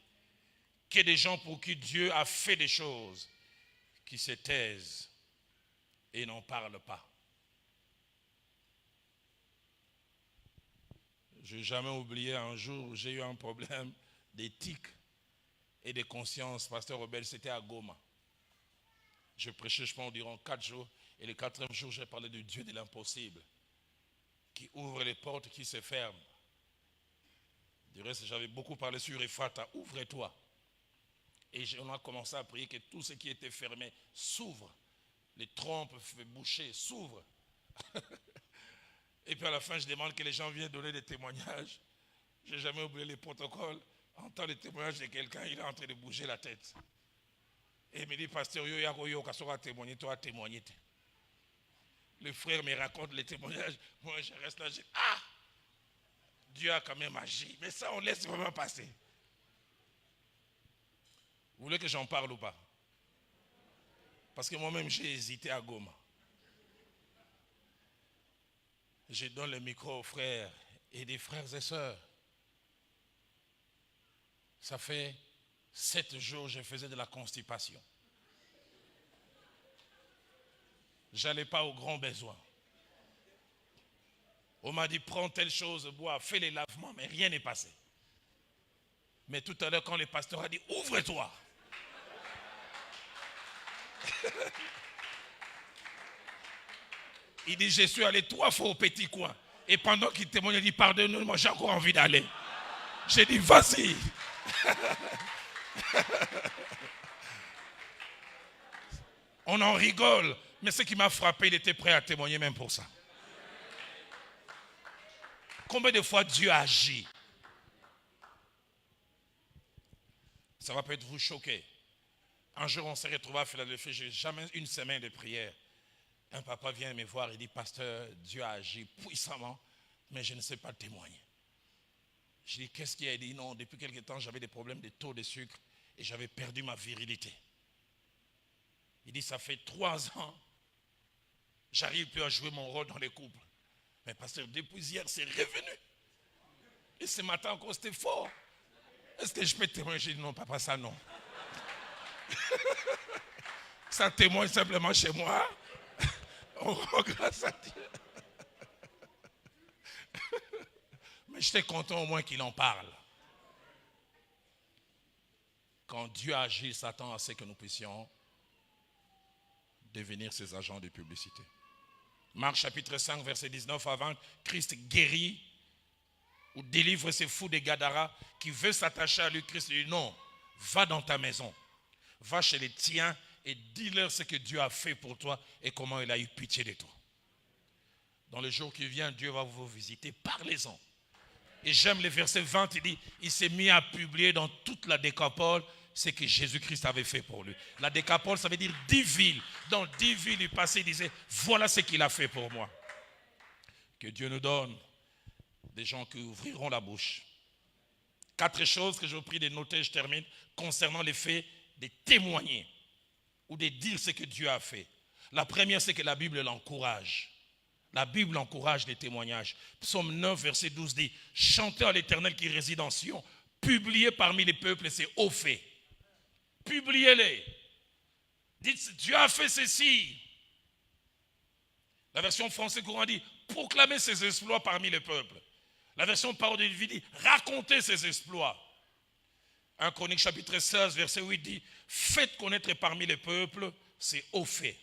Que des gens pour qui Dieu a fait des choses, qui se taisent et n'en parlent pas. Je n'ai jamais oublié un jour où j'ai eu un problème d'éthique et de conscience. Pasteur Robert, c'était à Goma. Je prêchais, je pense, environ 4 jours. Et le 4e jour, j'ai parlé du Dieu de l'impossible, qui ouvre les portes qui se ferment. Du reste, j'avais beaucoup parlé sur Ephata, ouvre-toi. Et on a commencé à prier que tout ce qui était fermé s'ouvre. Les trompes bouchées s'ouvrent. Et puis à la fin, je demande que les gens viennent donner des témoignages. Je n'ai jamais oublié les protocoles. On entend les témoignages de quelqu'un, il est en train de bouger la tête. Et il me dit, pasteur, tu as témoigné. Le frère me raconte les témoignages. Moi, je reste là, je dis, ah, Dieu a quand même agi. Mais ça, on laisse vraiment passer. Vous voulez que j'en parle ou pas? Parce que moi-même, j'ai hésité à Goma. Je donne le micro aux frères et des frères et sœurs. Ça fait 7 jours que je faisais de la constipation. Je n'allais pas aux grands besoins. On m'a dit, prends telle chose, bois, fais les lavements, mais rien n'est passé. Mais tout à l'heure, quand le pasteur a dit, ouvre-toi. Il dit, je suis allé 3 fois au petit coin. Et pendant qu'il témoigne, il dit, pardonne-moi, j'ai encore envie d'aller. J'ai dit, vas-y. On en rigole. Mais ce qui m'a frappé, il était prêt à témoigner même pour ça. Combien de fois Dieu agit? Ça va peut-être vous choquer. Un jour, on s'est retrouvé à Philadelphie, j'ai jamais une semaine de prière. Un papa vient me voir et dit, pasteur, Dieu a agi puissamment, mais je ne sais pas témoigner. Je dis, qu'est-ce qu'il y a? Il dit, non, depuis quelque temps, j'avais des problèmes de taux de sucre et j'avais perdu ma virilité. Il dit, ça fait 3 ans, j'arrive plus à jouer mon rôle dans les couples. Mais pasteur, depuis hier, c'est revenu. Et ce matin encore, c'était fort. Est-ce que je peux témoigner? J'ai dit, non, papa, ça non. Ça témoigne simplement chez moi. On rend grâce à Dieu. Mais j'étais content au moins qu'il en parle. Quand Dieu agit, s'attend à ce que nous puissions devenir ses agents de publicité. Marc chapitre 5, verset 19 à 20, Christ guérit ou délivre ces fous des Gadara qui veulent s'attacher à lui. Christ lui dit, non, va dans ta maison, va chez les tiens et dis-leur ce que Dieu a fait pour toi et comment il a eu pitié de toi. Dans le jour qui vient, Dieu va vous visiter, parlez-en. Et j'aime le verset 20, il dit, il s'est mis à publier dans toute la Décapole ce que Jésus-Christ avait fait pour lui. La Décapole, ça veut dire 10 villes. Dans 10 villes, il passait, il disait, voilà ce qu'il a fait pour moi. Que Dieu nous donne des gens qui ouvriront la bouche. 4 choses que je vous prie de noter, je termine, concernant les faits de témoigner ou de dire ce que Dieu a fait. La première, c'est que la Bible l'encourage. La Bible encourage les témoignages. Psaume 9, verset 12 dit, chantez à l'Éternel qui réside en Sion, publiez parmi les peuples ses hauts faits. Publiez-les. Dites, Dieu a fait ceci. La version française courant dit, proclamez ses exploits parmi les peuples. La version parole de vie dit, racontez ses exploits. 1 Chronique chapitre 16, verset 8 dit, faites connaître parmi les peuples ses hauts faits.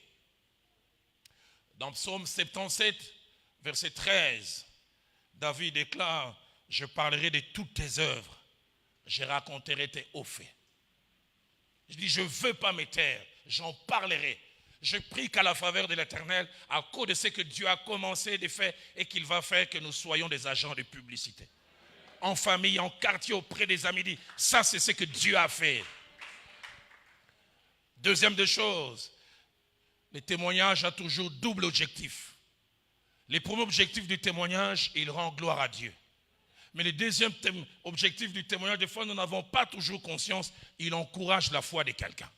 Dans Psaume 77, verset 13, David déclare, je parlerai de toutes tes œuvres, je raconterai tes hauts faits. Je dis, je ne veux pas me taire, j'en parlerai. Je prie qu'à la faveur de l'Éternel, à cause de ce que Dieu a commencé de faire et qu'il va faire, que nous soyons des agents de publicité. En famille, en quartier, auprès des amis, dit, ça c'est ce que Dieu a fait. Deuxième des choses, le témoignage a toujours double objectif. Le premier objectif du témoignage, il rend gloire à Dieu. Mais le deuxième objectif du témoignage, des fois, nous n'avons pas toujours conscience, il encourage la foi de quelqu'un.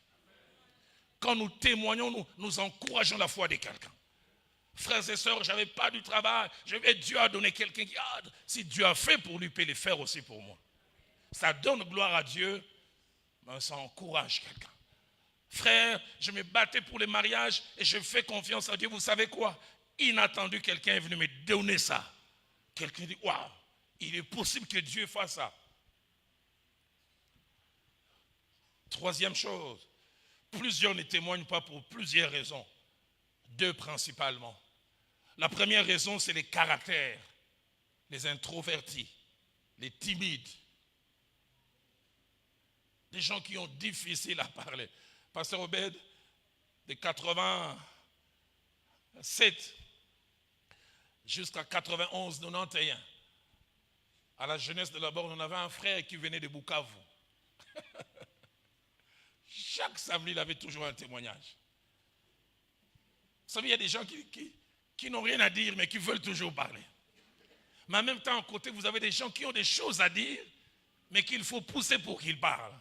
Quand nous témoignons, nous encourageons la foi de quelqu'un. Frères et sœurs, je n'avais pas du travail, Dieu a donné quelqu'un qui, si Dieu a fait pour lui, il peut le faire aussi pour moi. Ça donne gloire à Dieu, mais ça encourage quelqu'un. Frère, je me battais pour le mariage et je fais confiance à Dieu. Vous savez quoi? Inattendu, quelqu'un est venu me donner ça. Quelqu'un dit, waouh, il est possible que Dieu fasse ça. Troisième chose, plusieurs ne témoignent pas pour plusieurs raisons. 2 principalement. La première raison, c'est les caractères, les introvertis, les timides. Des gens qui ont difficile à parler. Pasteur Obed, de 87 jusqu'à 91, 91, à la jeunesse de la Borne, on avait un frère qui venait de Bukavu. Chaque samedi, il avait toujours un témoignage. Vous savez, il y a des gens qui n'ont rien à dire, mais qui veulent toujours parler. Mais en même temps, à côté, vous avez des gens qui ont des choses à dire, mais qu'il faut pousser pour qu'ils parlent.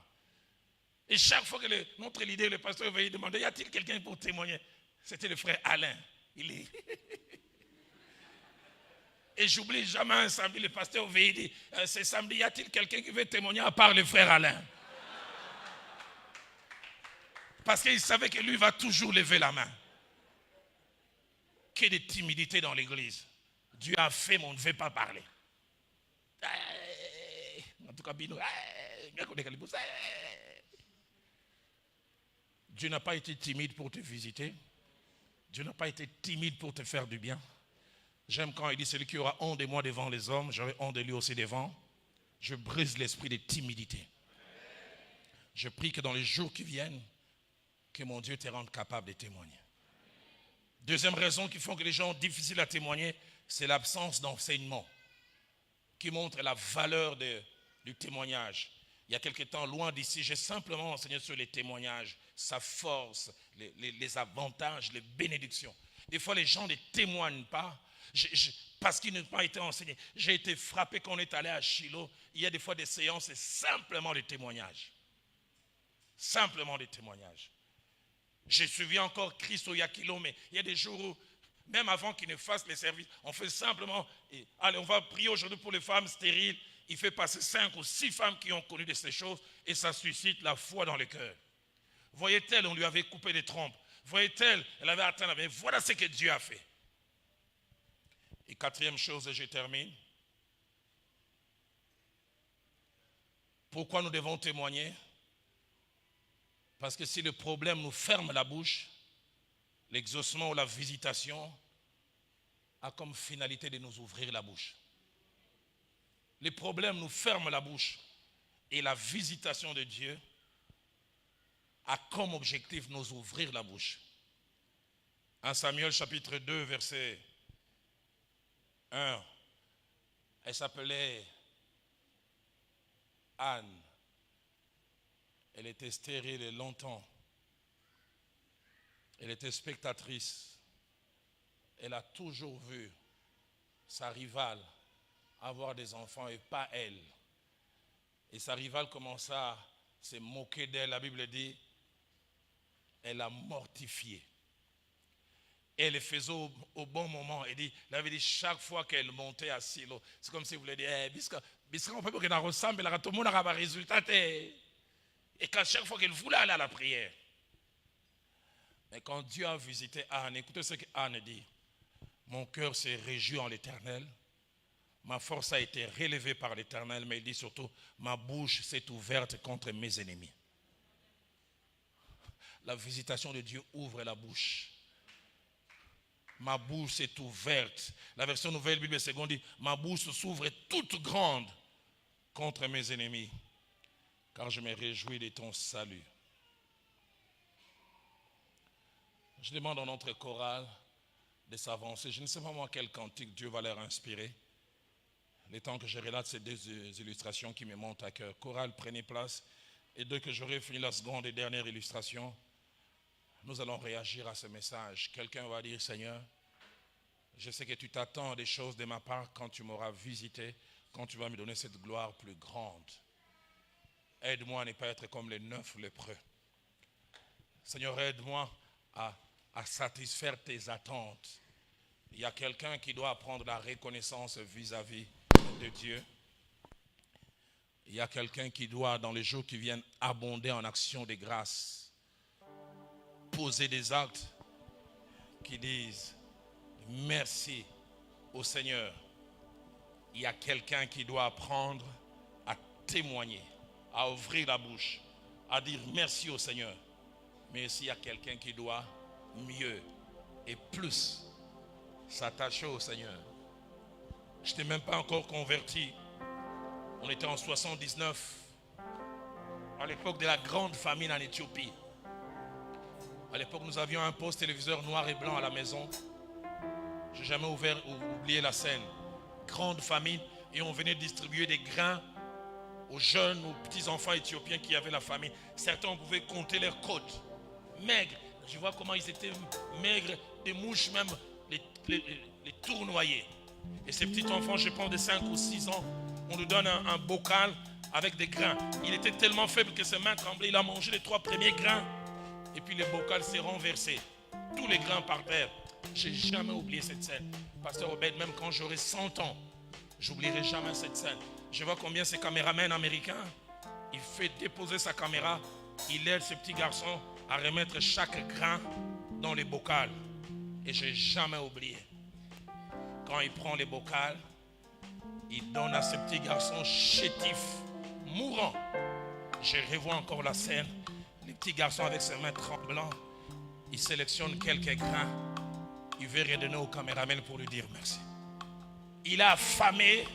Et chaque fois que notre leader, le pasteur, veillait demander, y a-t-il quelqu'un pour témoigner? C'était le frère Alain. Il est... Et j'oublie jamais un samedi, le pasteur veillait dit, c'est samedi, y a-t-il quelqu'un qui veut témoigner à part le frère Alain? Parce qu'il savait que lui va toujours lever la main. Qu'il y ait de timidité dans l'église. Dieu a fait, mais on ne veut pas parler. En tout cas, Bino, Dieu n'a pas été timide pour te visiter. Dieu n'a pas été timide pour te faire du bien. J'aime quand il dit, celui qui aura honte de moi devant les hommes, j'aurai honte de lui aussi devant. Je brise l'esprit de timidité. Je prie que dans les jours qui viennent, que mon Dieu te rende capable de témoigner. Deuxième raison qui font que les gens ont difficile à témoigner, c'est l'absence d'enseignement qui montre la valeur du témoignage. Il y a quelque temps, loin d'ici, j'ai simplement enseigné sur les témoignages, sa force, les avantages, les bénédictions. Des fois, les gens ne témoignent pas parce qu'ils n'ont pas été enseignés. J'ai été frappé quand on est allé à Shiloh. Il y a des fois des séances, c'est simplement des témoignages. Simplement des témoignages. J'ai suivi encore Christ au Yakilo, mais il y a des jours où, même avant qu'il ne fasse les services, on fait simplement, allez, on va prier aujourd'hui pour les femmes stériles. Il fait passer 5 ou 6 femmes qui ont connu de ces choses et ça suscite la foi dans le cœur. Voyait-elle, on lui avait coupé les trompes. Voyait-elle, elle avait atteint la vie. Voilà ce que Dieu a fait. Et quatrième chose, et je termine. Pourquoi nous devons témoigner? Parce que si le problème nous ferme la bouche, l'exaucement ou la visitation a comme finalité de nous ouvrir la bouche. Les problèmes nous ferment la bouche et la visitation de Dieu a comme objectif de nous ouvrir la bouche. 1 Samuel chapitre 2 verset 1, elle s'appelait Anne. Elle était stérile longtemps. Elle était spectatrice. Elle a toujours vu sa rivale avoir des enfants et pas elle. Et sa rivale commença à se moquer d'elle. La Bible dit, elle a mortifié. Elle le faisait au bon moment. Elle avait dit chaque fois qu'elle montait à Silo, c'est comme si vous voulez dire, bisca on peut que ça ressemble, tout le monde a un résultat. Et qu'à chaque fois qu'elle voulait aller à la prière. Mais quand Dieu a visité Anne, écoutez ce qu'Anne dit. Mon cœur s'est réjoui en l'Éternel. Ma force a été relevée par l'Éternel. Mais il dit surtout, ma bouche s'est ouverte contre mes ennemis. La visitation de Dieu ouvre la bouche. Ma bouche s'est ouverte. La version nouvelle Bible seconde dit, ma bouche s'ouvre toute grande contre mes ennemis. Car je me réjouis de ton salut. Je demande à notre chorale de s'avancer. Je ne sais pas moi quel cantique Dieu va leur inspirer. Le temps que je relate ces deux illustrations qui me montent à cœur. Chorale, prenez place. Et dès que j'aurai fini la seconde et dernière illustration, nous allons réagir à ce message. Quelqu'un va dire, Seigneur, je sais que tu t'attends à des choses de ma part quand tu m'auras visité, quand tu vas me donner cette gloire plus grande. Aide-moi à ne pas être comme les 9 lépreux. Seigneur, aide-moi à satisfaire tes attentes. Il y a quelqu'un qui doit apprendre la reconnaissance vis-à-vis de Dieu. Il y a quelqu'un qui doit, dans les jours qui viennent, abonder en action de grâce. Poser des actes qui disent merci au Seigneur. Il y a quelqu'un qui doit apprendre à témoigner, à ouvrir la bouche, à dire merci au Seigneur. Mais aussi il y a quelqu'un qui doit mieux et plus s'attacher au Seigneur. Je n'étais même pas encore converti. On était en 79, à l'époque de la grande famine en Éthiopie. À l'époque, nous avions un poste téléviseur noir et blanc à la maison. Je n'ai jamais oublié la scène. Grande famine, et on venait distribuer des grains aux jeunes, aux petits-enfants éthiopiens qui avaient la famine. Certains, on pouvait compter leurs côtes. Maigres. Je vois comment ils étaient maigres, des mouches même les tournoyer. Et ces petits enfants, je pense de 5 ou 6 ans, on nous donne un bocal avec des grains. Il était tellement faible que ses mains tremblaient. Il a mangé les 3 premiers grains. Et puis le bocal s'est renversé. Tous les grains par terre. Je n'ai jamais oublié cette scène. Pasteur Obed, même quand j'aurai 100 ans, j'oublierai jamais cette scène. Je vois combien ces caméramans américains, il fait déposer sa caméra. Il aide ce petit garçon à remettre chaque grain dans les bocals. Et je n'ai jamais oublié. Quand il prend les bocals, il donne à ce petit garçon chétif, mourant. Je revois encore la scène. Le petit garçon avec ses mains tremblantes, il sélectionne quelques grains. Il veut redonner au caméraman pour lui dire merci. Il a affamé,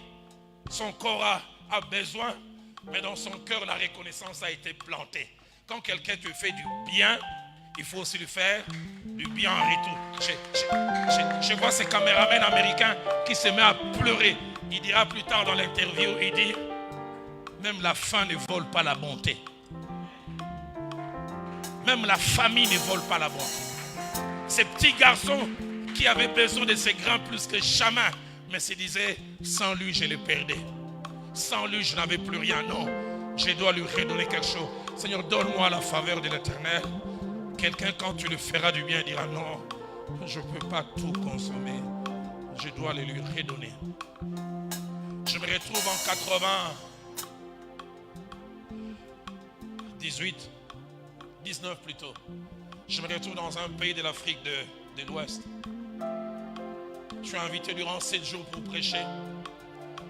son corps a besoin, mais dans son cœur, la reconnaissance a été plantée. Quand quelqu'un te fait du bien, il faut aussi lui faire du bien en retour. Je vois ces caméramans américains qui se mettent à pleurer. Il dira plus tard dans l'interview, il dit, même la faim ne vole pas la bonté. Même la famille ne vole pas la bonté. Ces petits garçons qui avaient besoin de ces grains plus que jamais, mais se disaient, sans lui je le perdais. Sans lui je n'avais plus rien. Non, je dois lui redonner quelque chose. Seigneur, donne-moi la faveur de l'Éternel. Quelqu'un, quand tu le feras du bien, dira non, je ne peux pas tout consommer. Je dois le lui redonner. Je me retrouve en 19 plutôt. Je me retrouve dans un pays de l'Afrique de l'Ouest. Je suis invité durant 7 jours pour prêcher.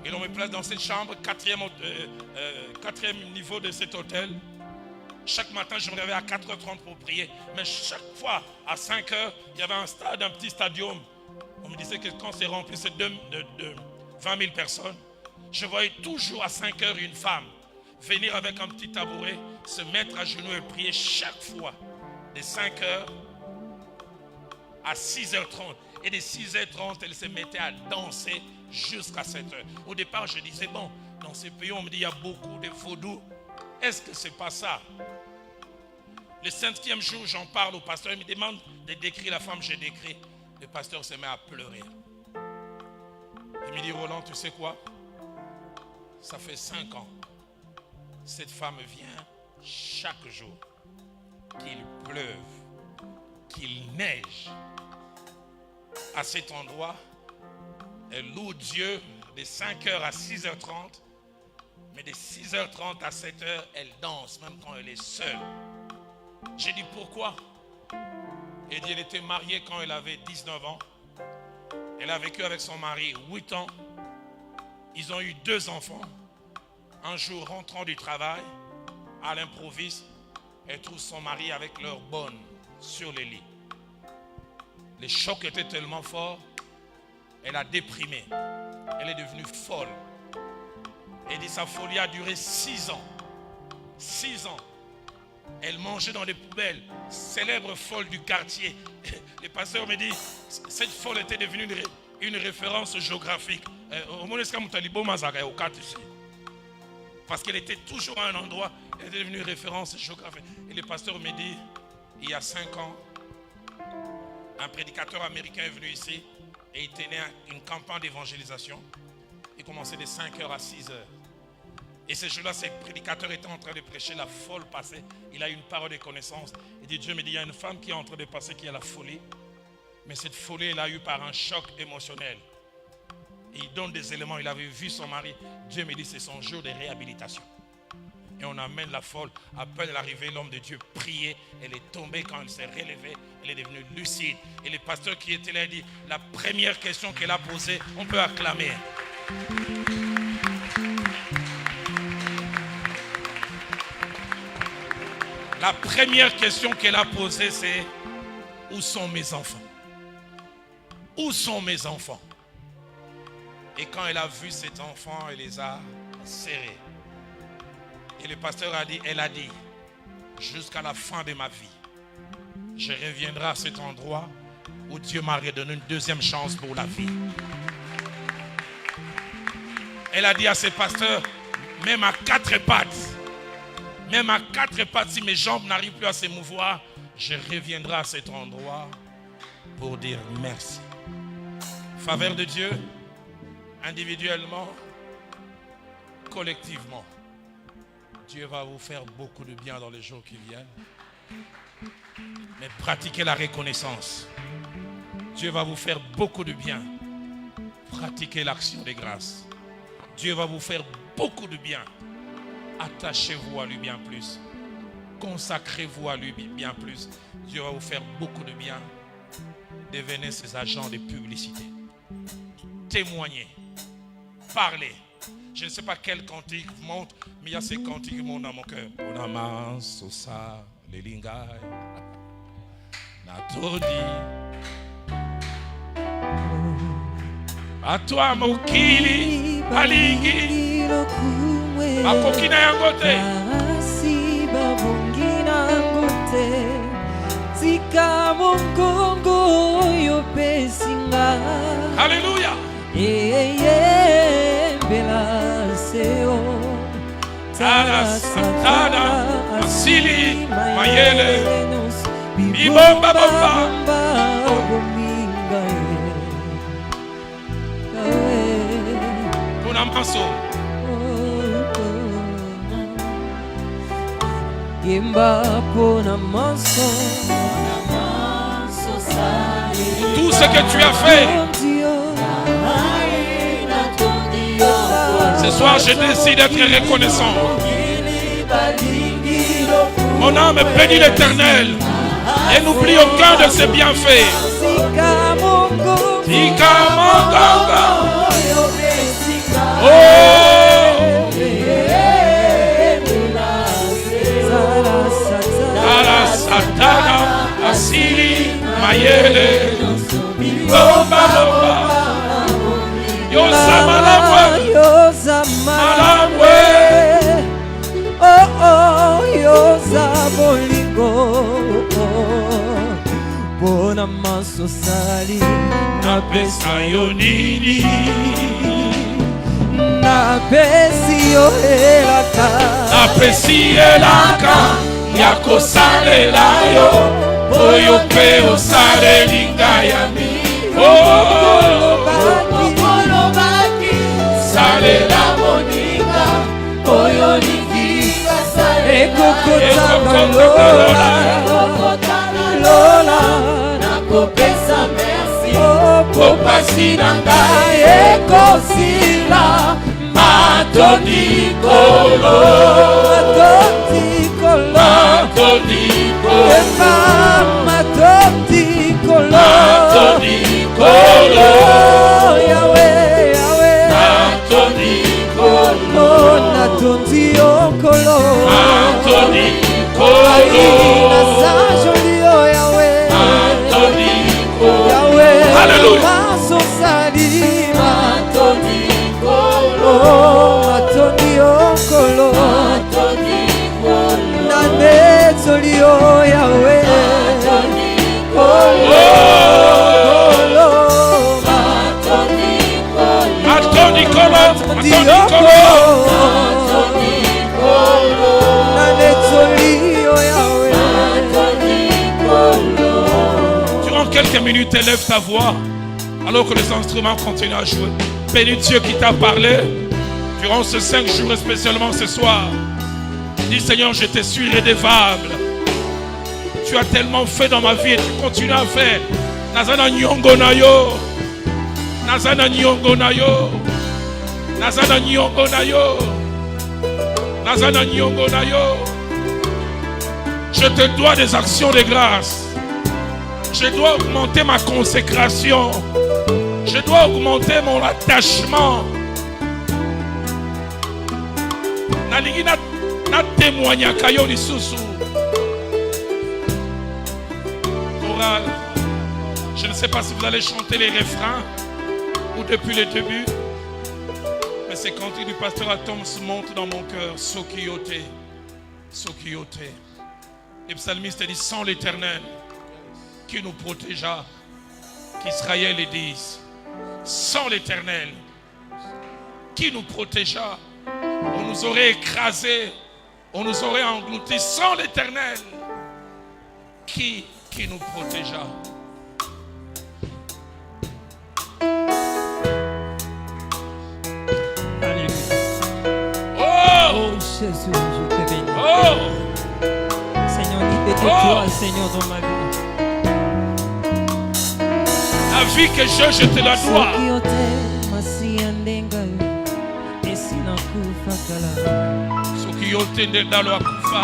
Et l'on me place dans cette chambre, quatrième niveau de cet hôtel. Chaque matin, je me réveille à 4h30 pour prier. Mais chaque fois, à 5h, il y avait un petit stadium. On me disait que quand c'est rempli, c'est de 20 000 personnes. Je voyais toujours à 5h une femme venir avec un petit tabouret, se mettre à genoux et prier chaque fois. De 5h à 6h30. Et de 6h30, elle se mettait à danser jusqu'à 7h. Au départ, je disais, bon, dans ces pays, on me dit, il y a beaucoup de vaudou. Est-ce que c'est pas ça? Le 5e jour, j'en parle au pasteur. Il me demande de décrire la femme, je décris. Le pasteur se met à pleurer. Il me dit, Roland, tu sais quoi? Ça fait 5 ans. Cette femme vient chaque jour. Qu'il pleuve, qu'il neige. À cet endroit, elle loue Dieu de 5h à 6h30. Mais de 6h30 à 7h, elle danse, même quand elle est seule. J'ai dit pourquoi? Elle dit, elle était mariée quand elle avait 19 ans. Elle a vécu avec son mari 8 ans. Ils ont eu 2 enfants. Un jour, rentrant du travail, à l'improviste, elle trouve son mari avec leur bonne sur le lit. Le choc était tellement fort, elle a déprimé. Elle est devenue folle. Elle dit sa folie a duré 6 ans. 6 ans. Elle mangeait dans des poubelles. Célèbre folle du quartier. Le pasteur me dit, cette folle était devenue une référence géographique. Parce qu'elle était toujours à un endroit, elle était devenue référence géographique. Et le pasteur me dit, il y a 5 ans, un prédicateur américain est venu ici et il tenait une campagne d'évangélisation. Il commençait de 5h à 6h. Et ce jour-là, ce prédicateur était en train de prêcher, la folle passée. Il a une parole de connaissance. Il dit, Dieu me dit, il y a une femme qui est en train de passer qui a la folie. Mais cette folie, elle a eu par un choc émotionnel. Et il donne des éléments. Il avait vu son mari. Dieu me dit, c'est son jour de réhabilitation. Et on amène la folle. À peine l'arrivée, l'homme de Dieu priait. Elle est tombée quand elle s'est relevée. Elle est devenue lucide. Et le pasteur qui était là dit, la première question qu'elle a posée, on peut acclamer. La première question qu'elle a posée, c'est, où sont mes enfants? Où sont mes enfants? Et quand elle a vu cet enfant, elle les a serrés. Et le pasteur a dit, elle a dit, jusqu'à la fin de ma vie, je reviendrai à cet endroit où Dieu m'a redonné une deuxième chance pour la vie. Elle a dit à ses pasteurs, même à 4 pattes, si mes jambes n'arrivent plus à se mouvoir, je reviendrai à cet endroit pour dire merci. Faveur de Dieu, individuellement, collectivement. Dieu va vous faire beaucoup de bien dans les jours qui viennent. Mais pratiquez la reconnaissance. Dieu va vous faire beaucoup de bien. Pratiquez l'action des grâces. Dieu va vous faire beaucoup de bien. Attachez-vous à lui bien plus. Consacrez-vous à lui bien plus. Dieu va vous faire beaucoup de bien. Devenez ses agents de publicité. Témoignez. Parlez. Je ne sais pas quel cantique monte, mais il y a ces cantiques qui montent dans mon cœur. Onama, Sosa, Lelingai, Natodi. À toi, Mokili, Alingi, Akokina Yangote. Alléluia. Tara Santana, Asili, Mayele, Bibomba Bomba. Punamaso. Tout ce que tu as fait. Ce soir, je décide d'être reconnaissant. Mon âme bénit l'Éternel et n'oublie aucun de ses bienfaits. Oh, Ala Satana, Asili, Mayele, Bomba Bomba. Yosamalabwe, Yosamalabwe, oh oh, Yosabolingo, bona maso sali, na pesa yonini, na pesi yo elaka, na pesi elaka, yako sale layo, oyo pe osale lingayami, oh. Salela moninga, oyo lingiga sale Lola, nakopesa merci, kopasi nanga ekosila, matodikolo, Durant quelques minutes, élève ta voix alors que les instruments continuent à jouer. Bénis Dieu qui t'a parlé durant ces 5 jours et spécialement ce soir. Dis Seigneur, je te suis redevable. Tu as tellement fait dans ma vie et tu continues à faire. Nazana nyongo na yo, Nazana nyongo na yo, Nazana nyongo na yo, Nazana nyongo na yo. Je te dois des actions de grâce. Je dois augmenter ma consécration. Je dois augmenter mon attachement. Nalingi na témoigna kayo lisusu. Chorale. Je ne sais pas si vous allez chanter les refrains ou depuis le début. Mais ces cantiques du pasteur Atom se montent dans mon cœur. Sokiyote. Sokiyote. Les psalmistes disent sans l'Éternel qui nous protégea, qu'Israël les dise. Sans l'Éternel qui nous protégea, on nous aurait écrasés, on nous aurait engloutis. Sans l'Éternel qui nous protégea. Alléluia. Oh, Jésus, je Seigneur, libère-toi, Seigneur, dans ma vie. La vie que je te la dois. Soki yo te ndenda lo akufa.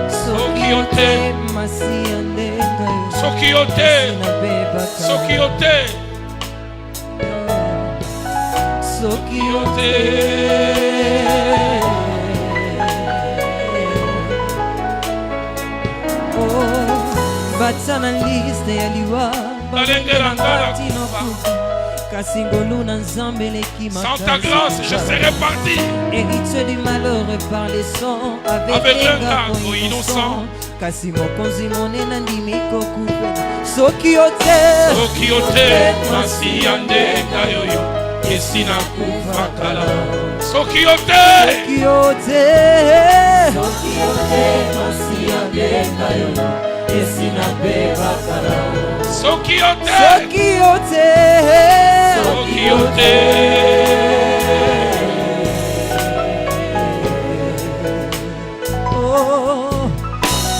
Soki yo te. Soki yo te. Soki yo te. Soki yo te. Batsana liste ya liwa Balengera ngala kufa. Sans ta grâce, je serai parti. Héritier du malheur par les sangs, avec un garde innocent. Soki yo te, masi yandeka yoyo, esina kufa kala. Soki yo te, masi yandeka yoyo, esina beba kala. Soki yo te,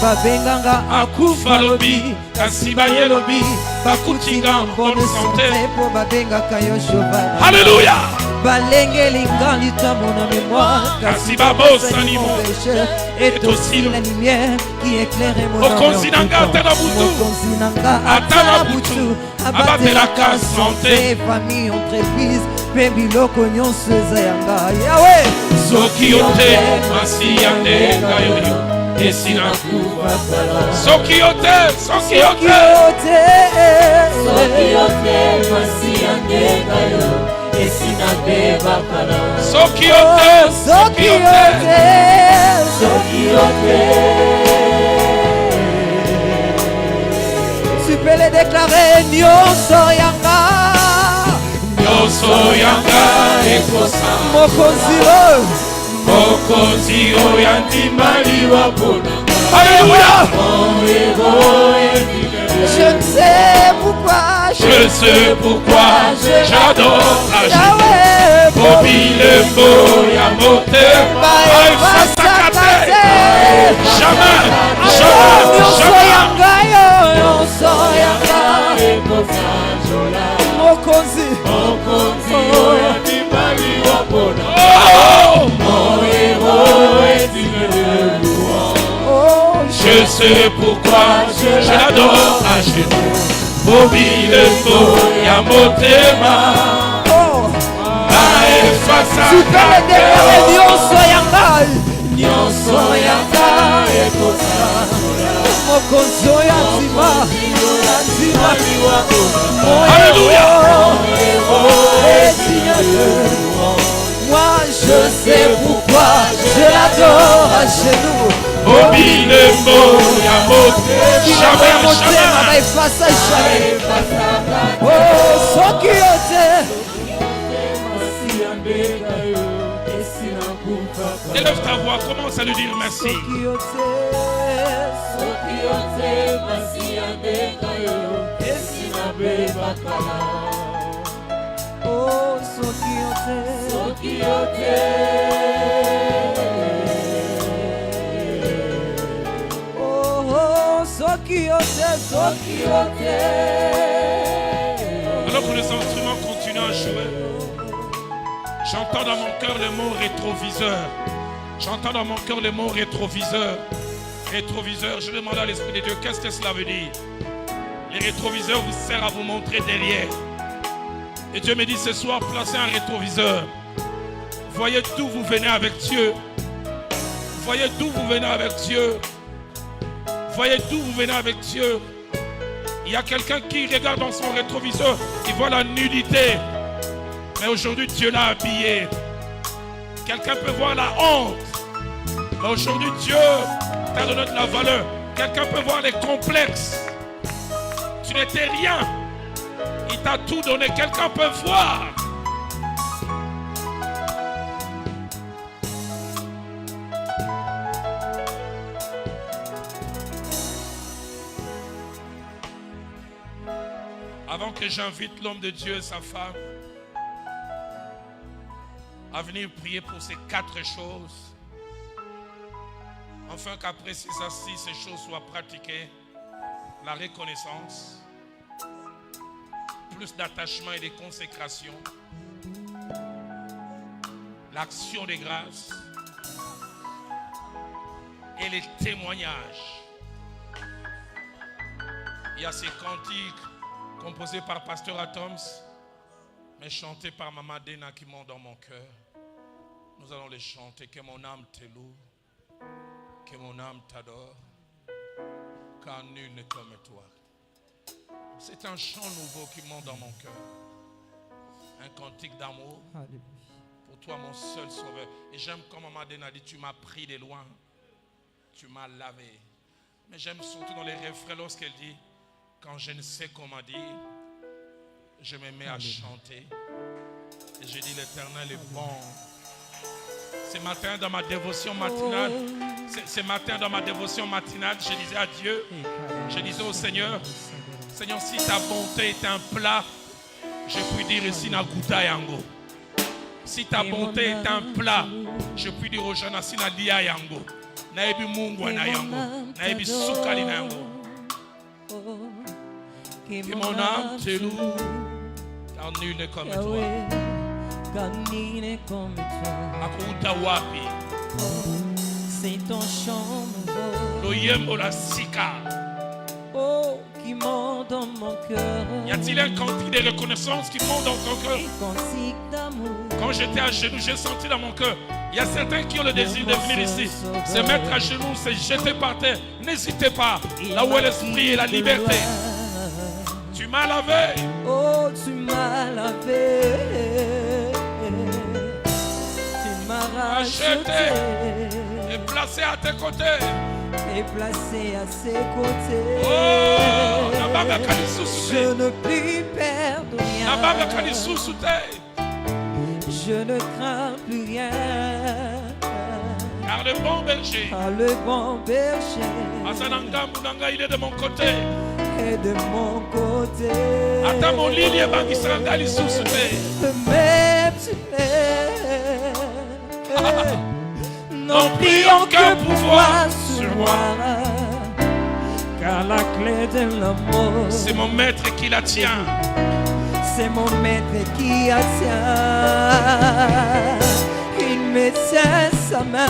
babenganga akufa lobi, kasi baye lobi, bakutinga en bonne santé. Babengaka yo cheval. Alléluia. Balengeli ngalita mon mémoire, kasi babosani mon péché est aussi la lumière qui éclaire mon âme. Okonzinanga atanabutu, abatelaka santé. Famille entreprise, biloko nyonso eza yanga. Yahweh, soki yo te, masi yandeka yoyo, esina kufa kala. Soki yo te, masi yandeka yoyo, esina beba kala. Soki yo te. Tu peux le déclarer, nyonso yanga. Nyonso yanga ekosa. Mokonzi oyo andimaliwa mpona. Alléluia. Je ne sais pourquoi, j'adore la Jésus. Mobile moya motema efasakate. Jamais. Mokonzi oyo andimaliwa mpona. Je sais pourquoi je l'adore à genoux. Mobile moya motema efasakate. Nyonso yanga ekosa. Mokonzi oyo andimaliwa mpona. Alléluia. Moi je sais pourquoi je l'adore à genoux. Mobile moya motema. Jamais. Oh, soki yo te. Élève ta voix, commence à lui dire merci. Oh, soki yo te. Oh, soki yo te. Alors que les instruments continuent à jouer, j'entends dans mon cœur le mot rétroviseur. J'entends dans mon cœur le mot rétroviseur. Rétroviseur, je demande à l'Esprit de Dieu, qu'est-ce que cela veut dire? Les rétroviseurs vous servent à vous montrer derrière. Et Dieu me dit ce soir, placez un rétroviseur. Voyez d'où vous venez avec Dieu. Voyez d'où vous venez avec Dieu. Voyez d'où vous venez avec Dieu. Il y a quelqu'un qui regarde dans son rétroviseur, il voit la nudité. Mais aujourd'hui, Dieu l'a habillé. Quelqu'un peut voir la honte. Mais aujourd'hui, Dieu t'a donné de la valeur. Quelqu'un peut voir les complexes. Tu n'étais rien. Il t'a tout donné. Quelqu'un peut voir. Avant que j'invite l'homme de Dieu et sa femme à venir prier pour ces 4 choses, Afin qu'après ces assises, ces choses soient pratiquées, la reconnaissance, plus d'attachement et de consécration, l'action des grâces et les témoignages. Il y a ces cantiques composés par Pasteur Atoms, mais chantés par Maman Dena qui montent dans mon cœur. Nous allons les chanter. Que mon âme te loue, que mon âme t'adore, car nul n'est comme toi. C'est un chant nouveau qui monte dans mon cœur. Un cantique d'amour pour toi, mon seul sauveur. Et j'aime comme Maman Dena dit, tu m'as pris de loin, tu m'as lavé. Mais j'aime surtout dans les refrains lorsqu'elle dit, quand je ne sais comment dire, je me mets à chanter. Et je dis, l'Éternel est bon. Ce matin dans ma dévotion matinale, je disais à Dieu, je disais au Seigneur, Seigneur, si ta bonté est un plat, je puis dire ici Nakuta Yango. Si ta bonté est un plat, je puis dire aux jeunes ici Nadia Yango. Naebi Mungwa na Yango. Naebi Sukali na Yango. Que mon âme te loue, car nul n'est comme toi. Akuta wapi. C'est ton chant nouveau. Loyembo la sika. Oh, qui monte dans mon cœur. Y a-t-il un cantique de reconnaissance qui monte dans ton cœur? Cantique d'amour. Quand j'étais à genoux, j'ai senti dans mon cœur. Il y a certains qui ont le désir de venir ici, se mettre à genoux, se jeter par terre. N'hésitez pas. Là où est l'esprit et la liberté. Tu m'as lavé. Oh, tu m'as lavé. Tu m'as racheté. Et placé à tes côtés. Et placé à ses côtés. Oh, je ne puis perdre rien. Je ne crains plus rien. Car le bon berger. Car le bon berger. Il est de mon côté. Et de mon côté. Attends mon ligne bangisanga lisusuté. Même tu l'es. N'oublie aucun pouvoir sur moi. Car la clé de l'amour, c'est mon maître qui la tient. C'est mon maître qui la tient. Il me tient sa main.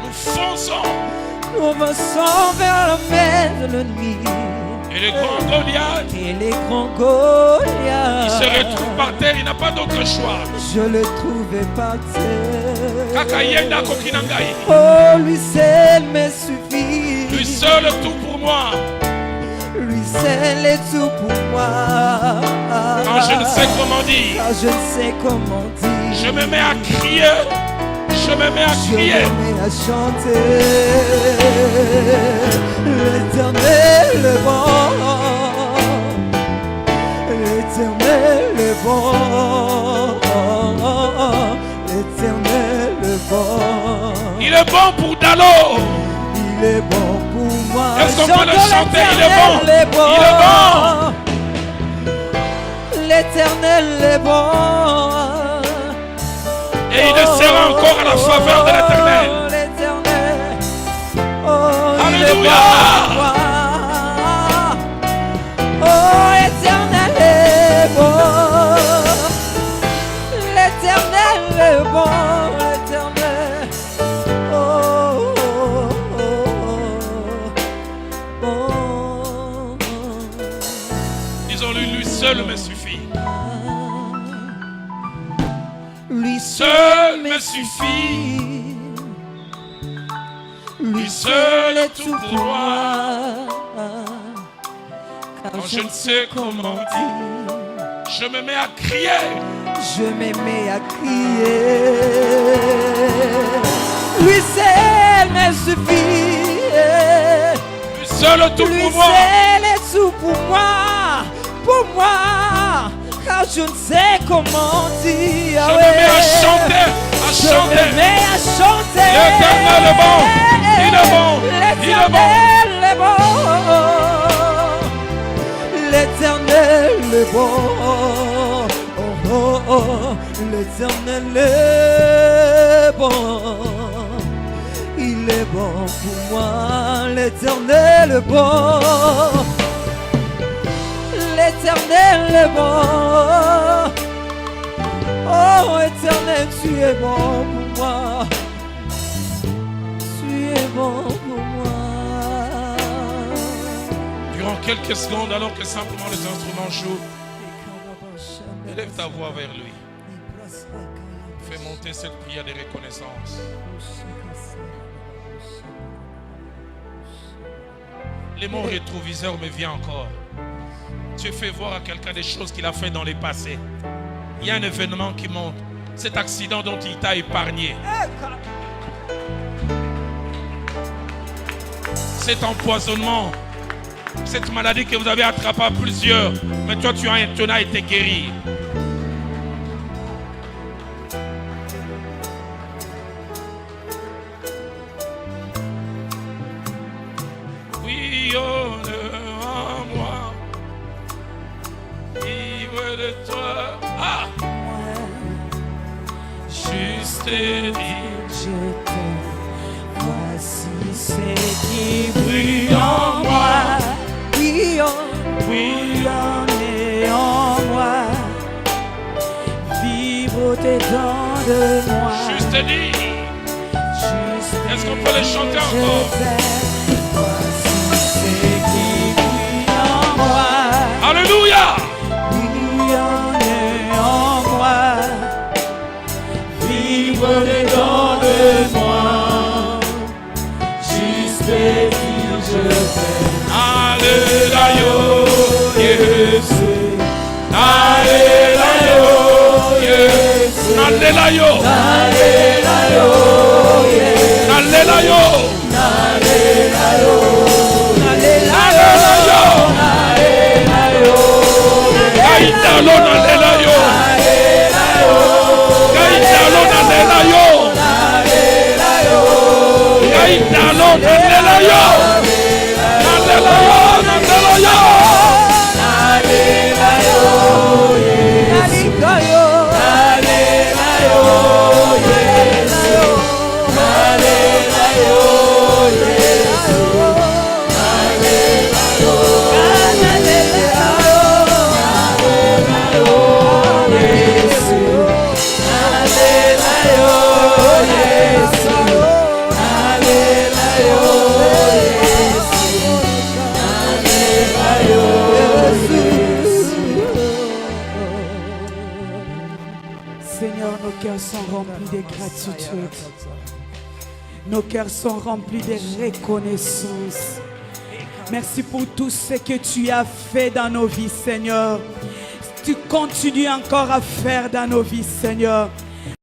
Nous fonçons. Nous avançons vers la mer de l'ennemi. Et les grands Goliaths. Et les grands Goliaths. Il se retrouve par terre, il n'a pas d'autre choix. Je le trouvais par terre. Oh, lui seul me suffit. Lui seul est tout pour moi. Lui seul est tout pour moi. Quand je ne sais comment dire. Quand je ne sais comment dire. Je me mets à crier. Je me mets à crier. Je me mets à chanter. L'Éternel est bon. L'Éternel est bon. L'Éternel est bon. Il est bon pour Dalo. Il est bon pour moi. Est-ce qu'on peut le chanter? Il est bon. Il est bon. L'Éternel est bon. Et il le sera encore à la faveur de l'Éternel. Alléluia. Oh, l'Éternel est bon. L'Éternel est bon. L'Éternel. Oh, oh, oh, oh. Disons-lui, lui seul me suffit. Lui seul me suffit. Lui seul est tout pour moi. Quand je ne sais comment dire, je me mets à crier. Je me mets à crier. Lui seul me suffit. Lui seul est tout pour moi. Lui seul est tout pour moi. Pour moi. Car je ne sais comment dire. Je me mets à chanter, à chanter. Je me mets à chanter. L'Éternel est bon. Il est bon. L'Éternel est bon. L'Éternel est bon. Oh, oh, oh. L'Éternel est bon. Il est bon. Pour moi, l'Éternel est bon. L'Éternel est bon. Oh, Éternel, tu es bon pour moi. Tu es bon pour moi. Durant quelques secondes, alors que simplement les instruments jouent, élève ta voix vers lui. Fais monter cette prière de reconnaissance. Les mots rétroviseurs me viennent encore. Tu fais voir à quelqu'un des choses qu'il a fait dans le passé. Il y a un événement qui monte. Cet accident dont il t'a épargné. Cet empoisonnement. Cette maladie que vous avez attrapée à plusieurs. Mais toi, tu as été guéri. Oui, oh, en moi. Vivre de toi. Ah! Juste dire. Je t'aime. Voici ce qui brille en moi. Bouillonner en moi. Vivre au-dedans de moi. Juste dire. Est-ce qu'on peut les chanter encore? Voici ce qui brille en moi. Alléluia! Bouillonner en moi. Vivre au-dedans de moi. Juste dire je t'aime. Alléluia, Yesu. Alléluia, Yesu. Alléluia, Alléluia, Seigneur, nos cœurs sont remplis de gratitude. Nos cœurs sont remplis de reconnaissance. Merci pour tout ce que tu as fait dans nos vies, Seigneur. Tu continues encore à faire dans nos vies, Seigneur.